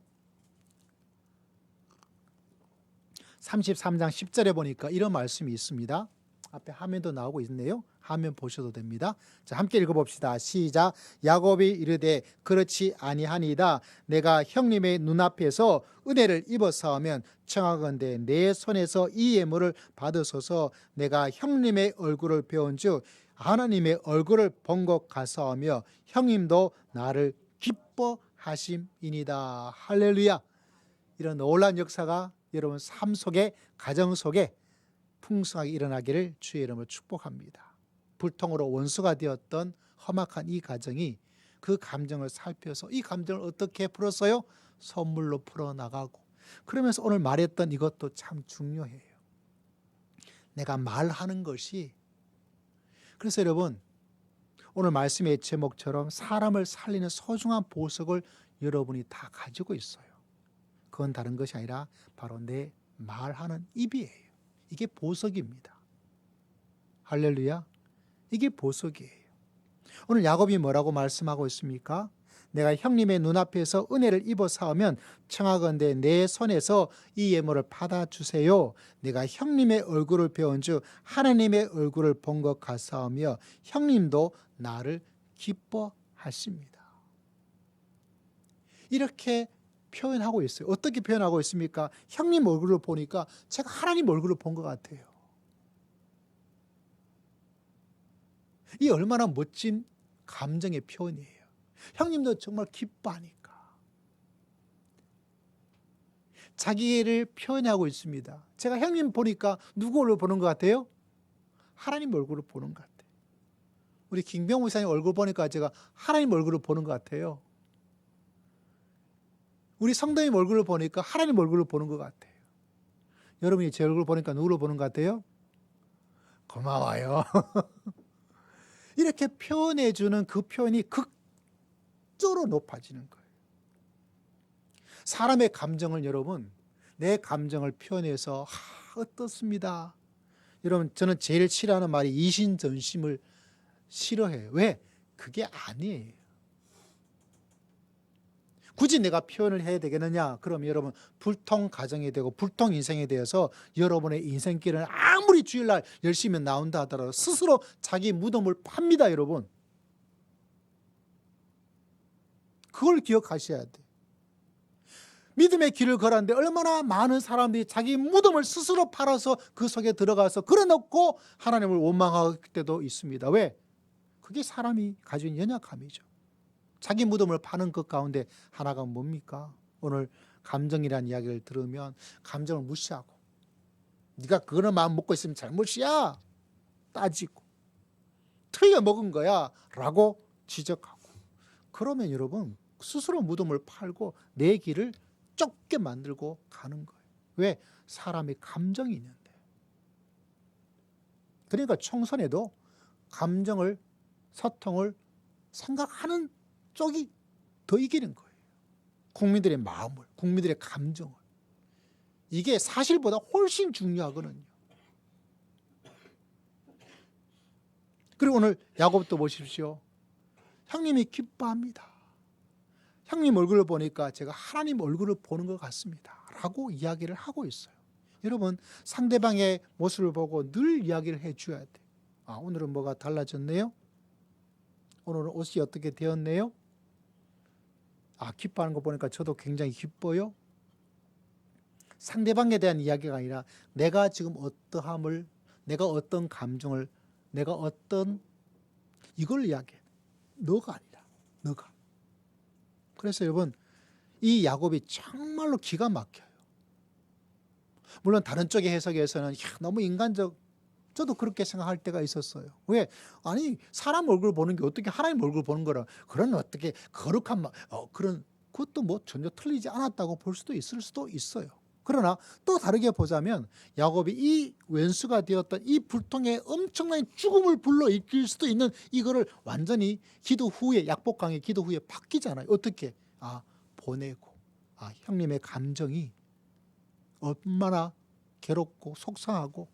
33장 10절에 보니까 이런 말씀이 있습니다. 앞에 화면도 나오고 있네요. 화면 보셔도 됩니다. 자, 함께 읽어봅시다. 시작. 야곱이 이르되 그렇지 아니하니이다. 내가 형님의 눈앞에서 은혜를 입었사오면 청하건대 내 손에서 이 예물을 받으소서. 내가 형님의 얼굴을 배운즉 하나님의 얼굴을 본 것 같사오며 형님도 나를 기뻐하심이니이다. 할렐루야. 이런 놀라운 역사가 여러분 삶 속에 가정 속에 풍성하게 일어나기를 주의 이름으로 축복합니다. 불통으로 원수가 되었던 험악한 이 가정이 그 감정을 살펴서 이 감정을 어떻게 풀었어요? 선물로 풀어나가고 그러면서 오늘 말했던 이것도 참 중요해요. 내가 말하는 것이 그래서 여러분 오늘 말씀의 제목처럼 사람을 살리는 소중한 보석을 여러분이 다 가지고 있어요. 그건 다른 것이 아니라 바로 내 말하는 입이에요. 이게 보석입니다. 할렐루야. 이게 보석이에요. 오늘 야곱이 뭐라고 말씀하고 있습니까? 내가 형님의 눈앞에서 은혜를 입어 사오면 청하건대 내 손에서 이 예물을 받아주세요. 내가 형님의 얼굴을 배운 즉 하나님의 얼굴을 본 것 같사오며 형님도 나를 기뻐하십니다. 이렇게 표현하고 있어요. 어떻게 표현하고 있습니까? 형님 얼굴을 보니까 제가 하나님 얼굴을 본 것 같아요. 이 얼마나 멋진 감정의 표현이에요. 형님도 정말 기뻐하니까. 자기를 표현하고 있습니다. 제가 형님 보니까 누구 얼굴을 보는 것 같아요? 하나님 얼굴을 보는 것 같아요. 우리 김병우 목사님 얼굴 보니까 제가 하나님 얼굴을 보는 것 같아요. 우리 성도님 얼굴을 보니까 하나님 얼굴을 보는 것 같아요. 여러분이 제 얼굴 보니까 누구를 보는 것 같아요? 고마워요. 이렇게 표현해 주는 그 표현이 극도로 높아지는 거예요. 사람의 감정을 여러분, 내 감정을 표현해서 어떻습니다. 여러분 저는 제일 싫어하는 말이 이신전심을 싫어해요. 왜? 그게 아니에요. 굳이 내가 표현을 해야 되겠느냐? 그럼 여러분 불통 가정이 되고 불통 인생에 대해서 여러분의 인생길은 아무리 주일날 열심히 나온다 하더라도 스스로 자기 무덤을 팝니다. 여러분 그걸 기억하셔야 돼요. 믿음의 길을 걸었는데 얼마나 많은 사람들이 자기 무덤을 스스로 팔아서 그 속에 들어가서 걸어놓고 하나님을 원망할 때도 있습니다. 왜? 그게 사람이 가진 연약함이죠. 자기 무덤을 파는 것 가운데 하나가 뭡니까? 오늘 감정이라는 이야기를 들으면 감정을 무시하고 네가 그런 마음 먹고 있으면 잘못이야 따지고 틀려 먹은 거야 라고 지적하고 그러면 여러분 스스로 무덤을 팔고 내 길을 좁게 만들고 가는 거예요. 왜? 사람이 감정이 있는데. 그러니까 총선에도 감정을 소통을 생각하는 쪽이 더 이기는 거예요. 국민들의 마음을, 국민들의 감정을. 이게 사실보다 훨씬 중요하거든요. 그리고 오늘 야곱도 보십시오. 형님이 기뻐합니다. 형님 얼굴을 보니까 제가 하나님 얼굴을 보는 것 같습니다. 라고 이야기를 하고 있어요. 여러분 상대방의 모습을 보고 늘 이야기를 해줘야 돼요. 오늘은 뭐가 달라졌네요? 오늘은 옷이 어떻게 되었네요? 기뻐하는 거 보니까 저도 굉장히 기뻐요. 상대방에 대한 이야기가 아니라 내가 지금 어떠함을, 내가 어떤 감정을, 내가 어떤 이걸 이야기해. 너가 아니라 너가. 그래서 여러분 이 야곱이 정말로 기가 막혀요. 물론 다른 쪽의 해석에서는 너무 인간적, 저도 그렇게 생각할 때가 있었어요. 왜? 아니 사람 얼굴 보는 게 어떻게 하나님 얼굴 보는 거라 그런 어떻게 거룩한 그런 그것도 뭐 전혀 틀리지 않았다고 볼 수도 있을 수도 있어요. 그러나 또 다르게 보자면 야곱이 이 왼수가 되었던 이 불통에 엄청난 죽음을 불러일으킬 수도 있는 이거를 완전히 기도 후에 약복강의 기도 후에 바뀌잖아요. 어떻게? 보내고 형님의 감정이 얼마나 괴롭고 속상하고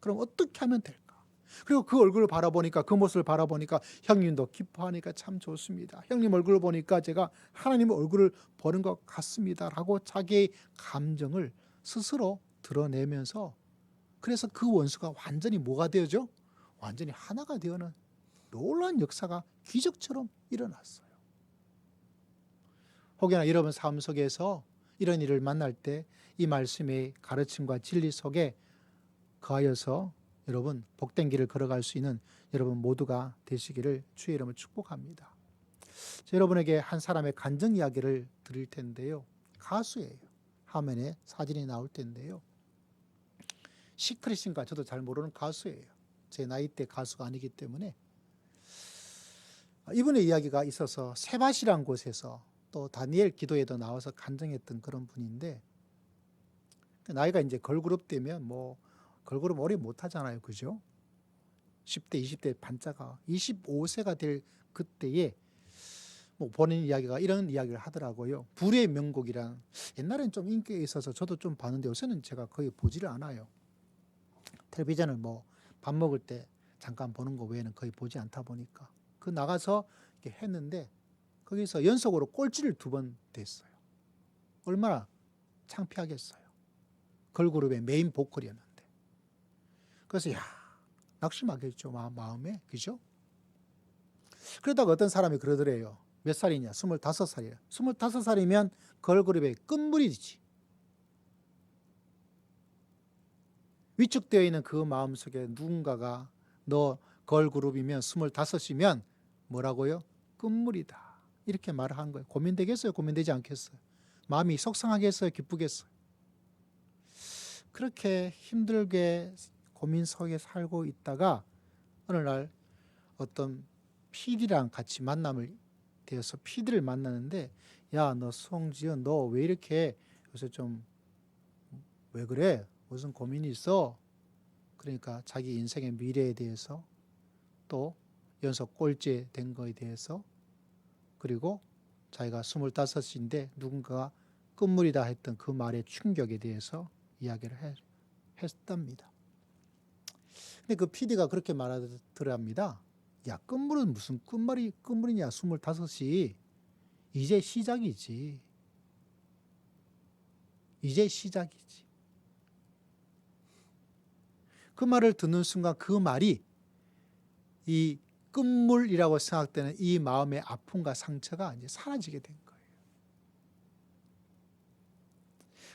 그럼 어떻게 하면 될까? 그리고 그 얼굴을 바라보니까 그 모습을 바라보니까 형님도 기뻐하니까 참 좋습니다. 형님 얼굴을 보니까 제가 하나님 얼굴을 보는 것 같습니다. 라고 자기의 감정을 스스로 드러내면서 그래서 그 원수가 완전히 뭐가 되어죠? 완전히 하나가 되어는 놀라운 역사가 기적처럼 일어났어요. 혹여나 여러분 삶 속에서 이런 일을 만날 때 이 말씀의 가르침과 진리 속에 거하여서 여러분 복된 길을 걸어갈 수 있는 여러분 모두가 되시기를 주의 이름으로 축복합니다. 여러분에게 한 사람의 간증 이야기를 드릴 텐데요. 가수예요. 화면에 사진이 나올 텐데요. 시크릿인가 저도 잘 모르는 가수예요. 제 나이대 가수가 아니기 때문에 이분의 이야기가 있어서 세바시라는 곳에서 또 다니엘 기도에도 나와서 간증했던 그런 분인데 나이가 이제 걸그룹 되면 뭐 걸그룹 오래 못 하잖아요. 그죠? 10대, 20대 반짝아 25세가 될 그때에 뭐 본인 이야기가 이런 이야기를 하더라고요. 불의 명곡이란, 옛날엔 좀 인기가 있어서 저도 좀 봤는데 요새는 제가 거의 보지를 않아요. 텔레비전을 뭐 밥 먹을 때 잠깐 보는 거 외에는 거의 보지 않다 보니까 그 나가서 이렇게 했는데 거기서 연속으로 꼴찌를 2번 됐어요. 얼마나 창피하겠어요. 걸그룹의 메인 보컬이었는데. 그래서 야, 낙심하겠죠, 마음에. 그죠? 그러다가 어떤 사람이 그러더래요. 몇 살이냐? 25살이야. 25살이면 걸그룹의 끝물이지. 위축되어 있는 그 마음속에 누군가가 너 걸그룹이면 25이면 뭐라고요? 끝물이다. 이렇게 말을 한 거예요. 고민되겠어요? 고민되지 않겠어요? 마음이 속상하겠어요? 기쁘겠어요? 그렇게 힘들게 고민 속에 살고 있다가 어느 날 어떤 PD랑 같이 만남을 되어서 PD를 만나는데, 야, 너 송지연, 너 왜 이렇게 요새 좀 왜 그래? 무슨 고민이 있어? 그러니까 자기 인생의 미래에 대해서, 또 연속 꼴찌 된 거에 대해서, 그리고 자기가 25인데 누군가가 끝물이다 했던 그 말의 충격에 대해서 이야기를 했답니다. 근데 그 PD가 그렇게 말하더랍니다. 야, 끝물은 무슨 끝물이냐, 25이. 이제 시작이지. 이제 시작이지. 그 말을 듣는 순간 그 말이 이 끝물이라고 생각되는 이 마음의 아픔과 상처가 이제 사라지게 된 거예요.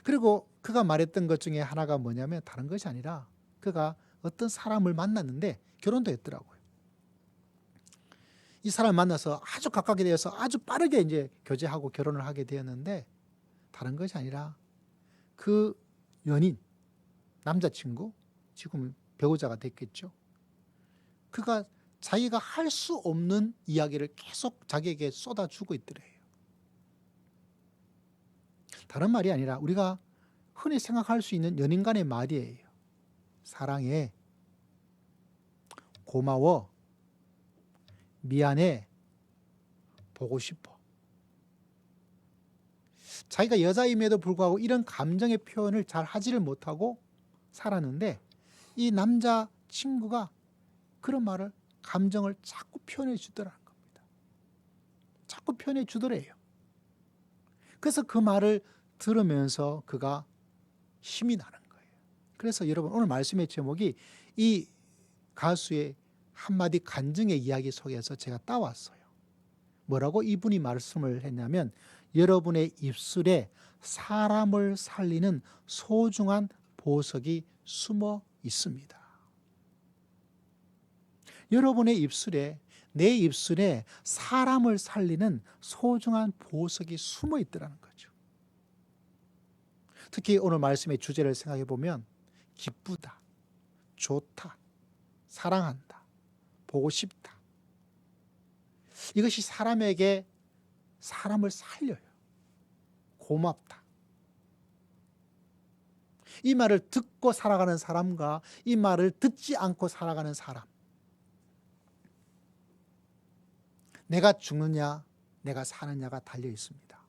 그리고 그가 말했던 것 중에 하나가 뭐냐면 다른 것이 아니라 그가 어떤 사람을 만났는데 결혼도 했더라고요. 이 사람을 만나서 아주 가깝게 되어서 아주 빠르게 이제 교제하고 결혼을 하게 되었는데, 다른 것이 아니라 그 연인, 남자친구, 지금 배우자가 됐겠죠. 그가 자기가 할 수 없는 이야기를 계속 자기에게 쏟아주고 있더래요. 다른 말이 아니라 우리가 흔히 생각할 수 있는 연인 간의 말이에요. 사랑해, 고마워, 미안해, 보고 싶어. 자기가 여자임에도 불구하고 이런 감정의 표현을 잘 하지를 못하고 살았는데, 이 남자 친구가 그런 말을, 감정을 자꾸 표현해 주더라는 겁니다. 자꾸 표현해 주더래요. 그래서 그 말을 들으면서 그가 힘이 나는 거예요. 그래서 여러분, 오늘 말씀의 제목이 이 가수의 한마디 간증의 이야기 속에서 제가 따왔어요. 뭐라고 이분이 말씀을 했냐면, 여러분의 입술에 사람을 살리는 소중한 보석이 숨어 있습니다. 여러분의 입술에, 내 입술에 사람을 살리는 소중한 보석이 숨어 있더라는 거죠. 특히 오늘 말씀의 주제를 생각해 보면 기쁘다, 좋다, 사랑한다, 보고 싶다. 이것이 사람에게 사람을 살려요. 고맙다. 이 말을 듣고 살아가는 사람과 이 말을 듣지 않고 살아가는 사람, 내가 죽느냐 내가 사느냐가 달려 있습니다.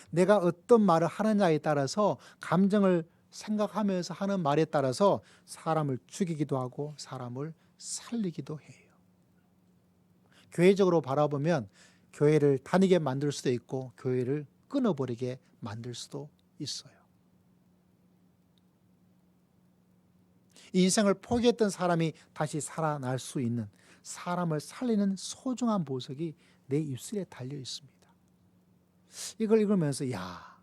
내가 어떤 말을 하느냐에 따라서, 감정을 생각하면서 하는 말에 따라서 사람을 죽이기도 하고 사람을 살리기도 해요. 교회적으로 바라보면 교회를 다니게 만들 수도 있고 교회를 끊어버리게 만들 수도 있어요. 인생을 포기했던 사람이 다시 살아날 수 있는, 사람을 살리는 소중한 보석이 내 입술에 달려 있습니다. 이걸 읽으면서 야,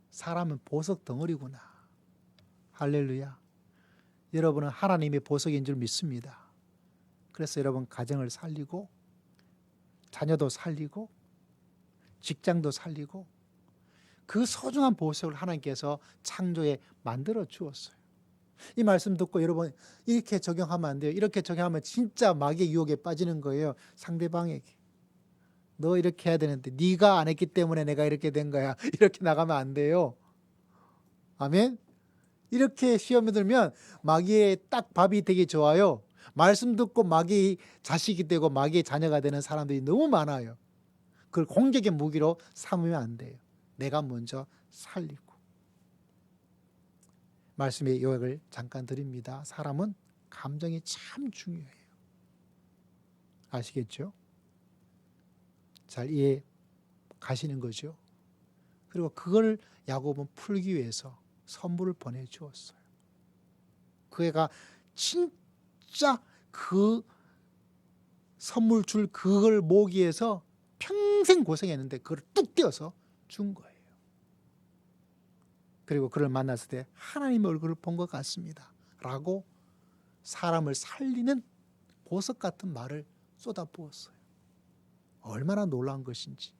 사람은 보석 덩어리구나. 할렐루야. 여러분은 하나님의 보석인 줄 믿습니다. 그래서 여러분 가정을 살리고 자녀도 살리고 직장도 살리고 그 소중한 보석을 하나님께서 창조에 만들어 주었어요. 이 말씀 듣고 여러분, 이렇게 적용하면 안 돼요. 이렇게 적용하면 진짜 마귀의 유혹에 빠지는 거예요. 상대방에게. 너 이렇게 해야 되는데 네가 안 했기 때문에 내가 이렇게 된 거야. 이렇게 나가면 안 돼요. 아멘. 이렇게 시험에 들면 마귀의 딱 밥이 되게 좋아요. 말씀 듣고 마귀의 자식이 되고 마귀의 자녀가 되는 사람들이 너무 많아요. 그걸 공격의 무기로 삼으면 안 돼요. 내가 먼저 살리고. 말씀의 요약을 잠깐 드립니다. 사람은 감정이 참 중요해요. 아시겠죠? 잘 이해 가시는 거죠? 그리고 그걸 야곱은 풀기 위해서 선물을 보내주었어요. 그 애가 진짜 그 선물 줄 그걸 모으기 위해서 평생 고생했는데 그걸 뚝 떼어서 준 거예요. 그리고 그를 만났을 때 하나님의 얼굴을 본 것 같습니다 라고 사람을 살리는 보석 같은 말을 쏟아부었어요. 얼마나 놀라운 것인지,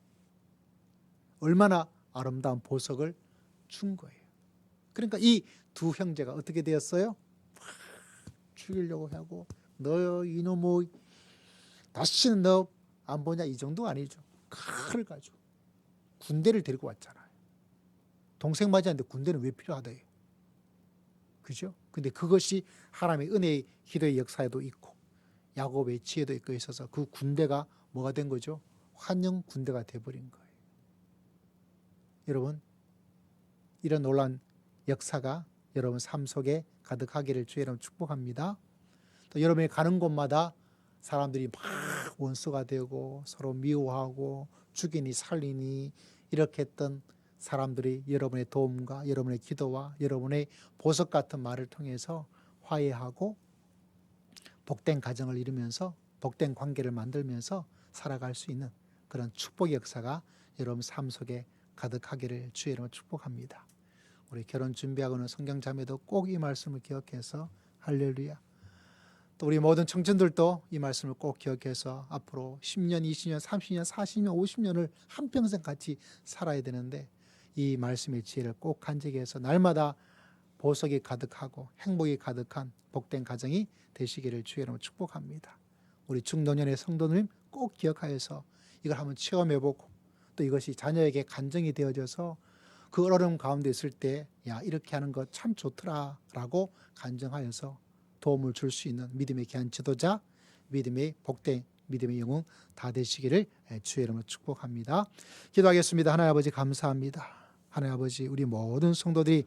얼마나 아름다운 보석을 준 거예요. 그러니까 이 두 형제가 어떻게 되었어요? 죽이려고 하고, 너 이놈의 다시는 너 안 보냐, 이 정도 아니죠. 칼을 가지고 군대를 데리고 왔잖아요. 동생 맞이하는데 군대는 왜 필요하대요? 그죠? 근데 그것이 하나님의 은혜의 기도의 역사에도 있고 야곱의 지혜도 있고 있어서 그 군대가 뭐가 된 거죠? 환영 군대가 돼버린 거예요. 여러분, 이런 놀라운 역사가 여러분 삶 속에 가득하기를 주의 이름으로 축복합니다. 또 여러분이 가는 곳마다 사람들이 막 원수가 되고 서로 미워하고 죽이니 살리니 이렇게 했던 사람들이 여러분의 도움과 여러분의 기도와 여러분의 보석 같은 말을 통해서 화해하고 복된 가정을 이루면서 복된 관계를 만들면서 살아갈 수 있는 그런 축복의 역사가 여러분 삶 속에 가득하기를 주의 이름으로 축복합니다. 우리 결혼 준비하고 있는 성경 자매도 꼭 이 말씀을 기억해서 할렐루야. 또 우리 모든 청춘들도 이 말씀을 꼭 기억해서 앞으로 10년, 20년, 30년, 40년, 50년을 한평생 같이 살아야 되는데 이 말씀의 지혜를 꼭 간직해서 날마다 보석이 가득하고 행복이 가득한 복된 가정이 되시기를 주의 이름으로 축복합니다. 우리 중노년의 성도님 꼭 기억하여서 이걸 한번 체험해보고 또 이것이 자녀에게 간증이 되어져서 그 어려움 가운데 있을 때 야, 이렇게 하는 거 참 좋더라 라고 간증하여서 도움을 줄 수 있는 믿음의 귀한 지도자, 믿음의 복된 믿음의 영웅 다 되시기를 주의 이름으로 축복합니다. 기도하겠습니다. 하나님 아버지 감사합니다. 하나님 아버지, 우리 모든 성도들이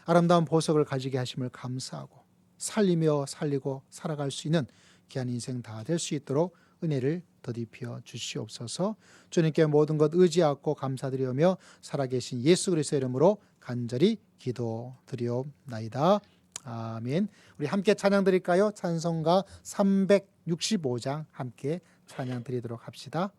아름다운 보석을 가지게 하심을 감사하고 살리며 살리고 살아갈 수 있는 귀한 인생 다 될 수 있도록 은혜를 더디피어 주시옵소서. 주님께 모든 것 의지하고 감사드리며 살아계신 예수 그리스도의 이름으로 간절히 기도드리옵나이다. 아멘. 우리 함께 찬양 드릴까요? 찬송가 365장 함께 찬양 드리도록 합시다.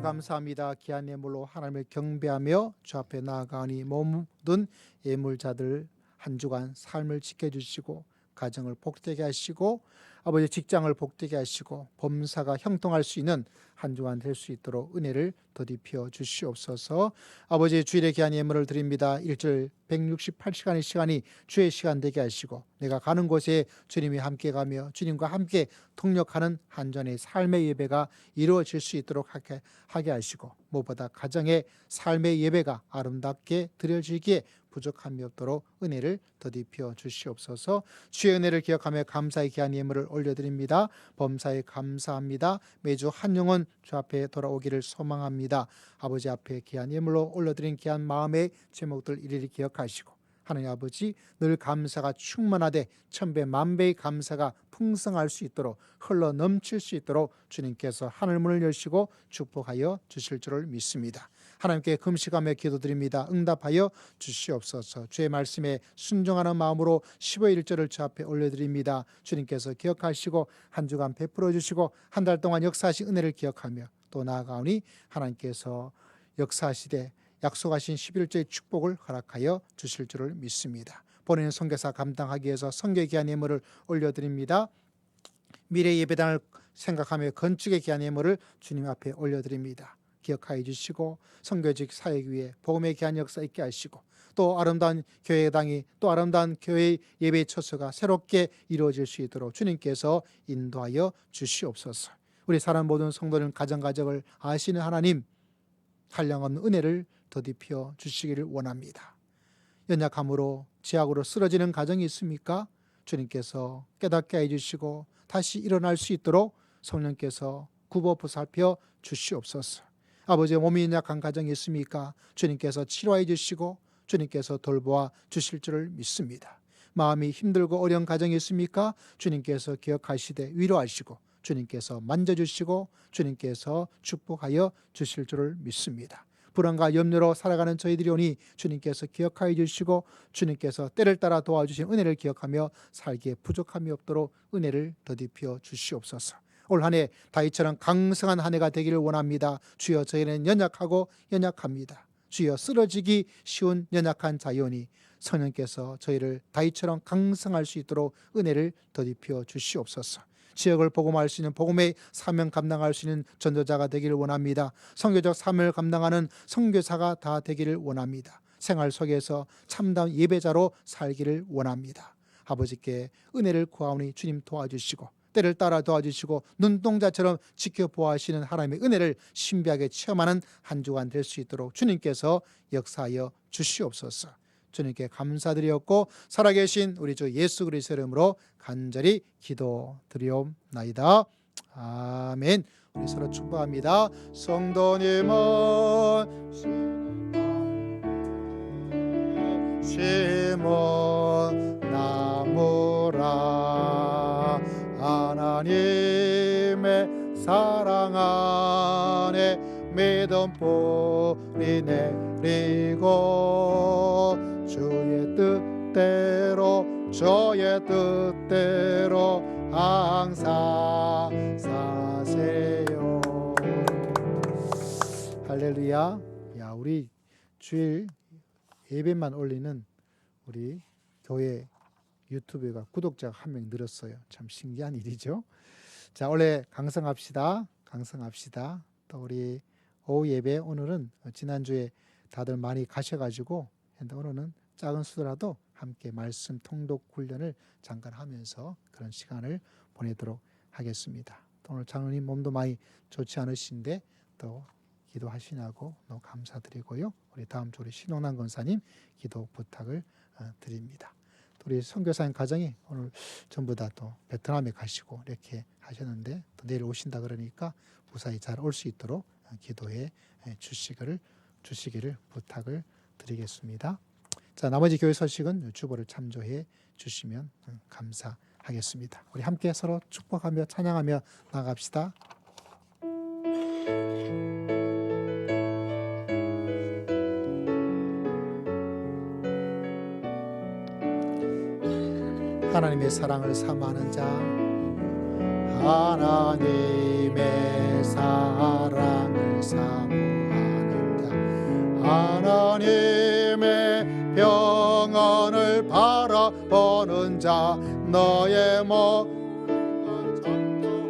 감사합니다. 귀한 예물로 하나님을 경배하며 주 앞에 나아가니 모든 예물자들 한 주간 삶을 지켜주시고 가정을 복되게 하시고 아버지 직장을 복되게 하시고 범사가 형통할 수 있는 한 주간 될 수 있도록 은혜를 더디펴 주시옵소서. 아버지 주일에 귀한 예물을 드립니다. 일주일 168시간의 시간이 주의 시간 되게 하시고 내가 가는 곳에 주님이 함께 가며 주님과 함께 동력하는 한 주간의 삶의 예배가 이루어질 수 있도록 하게 하시고 무엇보다 가정의 삶의 예배가 아름답게 드려지기에 부족함이 없도록 은혜를 더디펴 주시옵소서. 주의 은혜를 기억하며 감사의 귀한 예물을 올려드립니다. 범사에 감사합니다. 매주 한 영혼 주 앞에 돌아오기를 소망합니다. 아버지 앞에 귀한 예물로 올려드린 귀한 마음의 제목들 일일이 기억하시고 하나님 아버지 늘 감사가 충만하되 천배 만배의 감사가 풍성할 수 있도록 흘러 넘칠 수 있도록 주님께서 하늘문을 여시고 축복하여 주실 줄을 믿습니다. 하나님께 금식하며 기도드립니다. 응답하여 주시옵소서. 주의 말씀에 순종하는 마음으로 15일 1절을 주 앞에 올려드립니다. 주님께서 기억하시고 한 주간 베풀어 주시고 한 달 동안 역사하신 은혜를 기억하며 또 나아가오니 하나님께서 역사하시되 약속하신 11조의 축복을 허락하여 주실 줄을 믿습니다. 본인은 선교사 감당하기 위해서 선교의 귀한 예물을 올려드립니다. 미래 예배당을 생각하며 건축의 귀한 예물을 주님 앞에 올려드립니다. 기억하여 주시고 선교직 사역 위에 복음의 귀한 역사 있게 하시고 또 아름다운 교회당이 또 아름다운 교회 예배 처소가 새롭게 이루어질 수 있도록 주님께서 인도하여 주시옵소서. 우리 사람 모든 성도는 가정을 아시는 하나님 한량없는 은혜를 더디펴 주시기를 원합니다. 연약함으로 죄악으로 쓰러지는 가정이 있습니까? 주님께서 깨닫게 해주시고 다시 일어날 수 있도록 성령께서 굽어 보살펴 주시옵소서. 아버지의 몸이 연약한 가정이 있습니까? 주님께서 치료해 주시고 주님께서 돌보아 주실 줄을 믿습니다. 마음이 힘들고 어려운 가정이 있습니까? 주님께서 기억하시되 위로하시고 주님께서 만져주시고 주님께서 축복하여 주실 줄을 믿습니다. 불안과 염려로 살아가는 저희들이 오니 주님께서 기억하여 주시고 주님께서 때를 따라 도와주신 은혜를 기억하며 살기에 부족함이 없도록 은혜를 더디펴 주시옵소서. 올 한 해 다윗처럼 강성한 한 해가 되기를 원합니다. 주여 저희는 연약하고 연약합니다. 주여 쓰러지기 쉬운 연약한 자연이 성령께서 저희를 다윗처럼 강성할 수 있도록 은혜를 더디펴 주시옵소서. 지역을 복음할 수 있는 복음의 사명 감당할 수 있는 전도자가 되기를 원합니다. 선교적 사명을 감당하는 선교사가 다 되기를 원합니다. 생활 속에서 참다운 예배자로 살기를 원합니다. 아버지께 은혜를 구하오니 주님 도와주시고 때를 따라 도와주시고 눈동자처럼 지켜보아하시는 하나님의 은혜를 신비하게 체험하는 한 주간 될 수 있도록 주님께서 역사하여 주시옵소서. 주님께 감사드리었고 살아계신 우리 주 예수 그리스도의 이름으로 간절히 기도드리옵나이다. 아멘. 우리 서로 축복합니다. 성도님은 심은 나무라 하나님의 사랑 안에 믿음 뿌리 내리고 주의 뜻대로 저의 뜻대로 항상 사세요. 할렐루야. 야, 우리 주일 예배만 올리는 우리 교회 유튜브가 구독자가 한 명 늘었어요. 참 신기한 일이죠. 자, 원래 강성합시다. 또 우리 오후 예배 오늘은 지난주에 다들 많이 가셔가지고 오늘은 작은 수더라도 함께 말씀 통독 훈련을 잠깐 하면서 그런 시간을 보내도록 하겠습니다. 또 오늘 장로님 몸도 많이 좋지 않으신데 또 기도하시냐고 너무 감사드리고요. 우리 다음 주 우리 신홍남 권사님 기도 부탁을 드립니다. 또 우리 선교사님 가정이 오늘 전부 다 또 베트남에 가시고 이렇게 하셨는데 또 내일 오신다 그러니까 무사히 잘 올 수 있도록 기도해 주시기를 부탁을 드리겠습니다. 자, 나머지 교회 소식은 주보를 참조해 주시면 감사하겠습니다. 우리 함께 서로 축복하며 찬양하며 나갑시다. 하나님의 사랑을 사모하는 자, 하나님의 사랑을 사모하는 자 하나님의 평안을 바라보는 자 너의 모든 것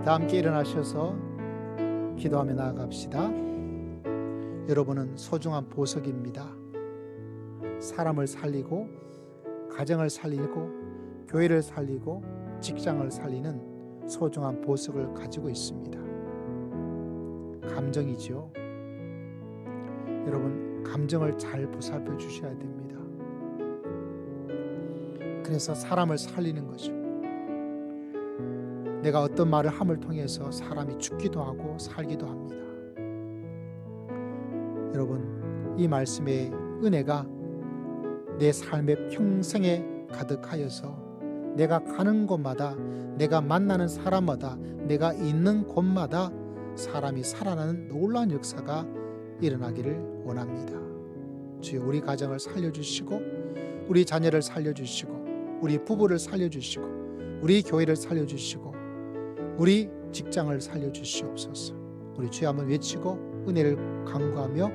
다 함께 일어나셔서 기도하며 나아갑시다. 여러분은 소중한 보석입니다. 사람을 살리고 가정을 살리고 교회를 살리고 직장을 살리는 소중한 보석을 가지고 있습니다. 감정이죠. 여러분 감정을 잘 보살펴 주셔야 됩니다. 그래서 사람을 살리는 거죠. 내가 어떤 말을 함을 통해서 사람이 죽기도 하고 살기도 합니다. 여러분 이 말씀의 은혜가 내 삶의 평생에 가득하여서 내가 가는 곳마다 내가 만나는 사람마다 내가 있는 곳마다 사람이 살아나는 놀라운 역사가 일어나기를 원합니다. 주여 우리 가정을 살려주시고 우리 자녀를 살려주시고 우리 부부를 살려주시고 우리 교회를 살려주시고 우리 직장을 살려주시옵소서. 우리 주여 한번 외치고 은혜를 간구하며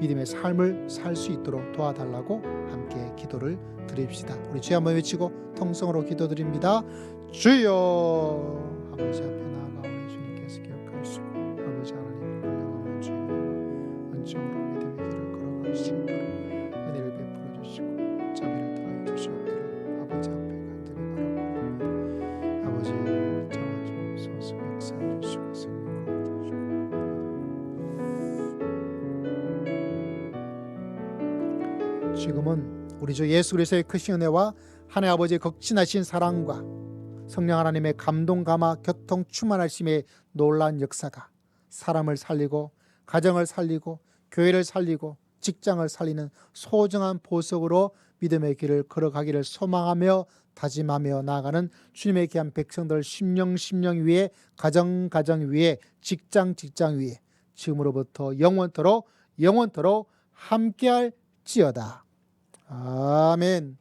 믿음의 삶을 살 수 있도록 도와달라고 함께 기도를 드립시다. 우리 주여 한번 외치고 통성으로 기도드립니다. 주여. 아버지 앞에 나아가 우리 주님께서 기억하시고 아버지 하나님을 걸려가는 주의 은총으로 믿음의 길을 걸어갈 수 있도록 은혜를 베풀어 주시고 자비를 더하여 주시옵기를 아버지 앞에 간절히 바라옵나이다. 아버지 잡아주옵소서. 역사해 주시고 생명 거두시고 지금은 우리 주 예수 그리스도의 크신 은혜와 하나님 아버지의 극진하신 사랑과 성령 하나님의 감동 감화 교통 충만하심의 놀라운 역사가 사람을 살리고 가정을 살리고 교회를 살리고 직장을 살리는 소중한 보석으로 믿음의 길을 걸어가기를 소망하며 다짐하며 나아가는 주님의 귀한 백성들 심령 위에 가정 위에 직장 위에 지금으로부터 영원토록 함께할지어다. 아멘.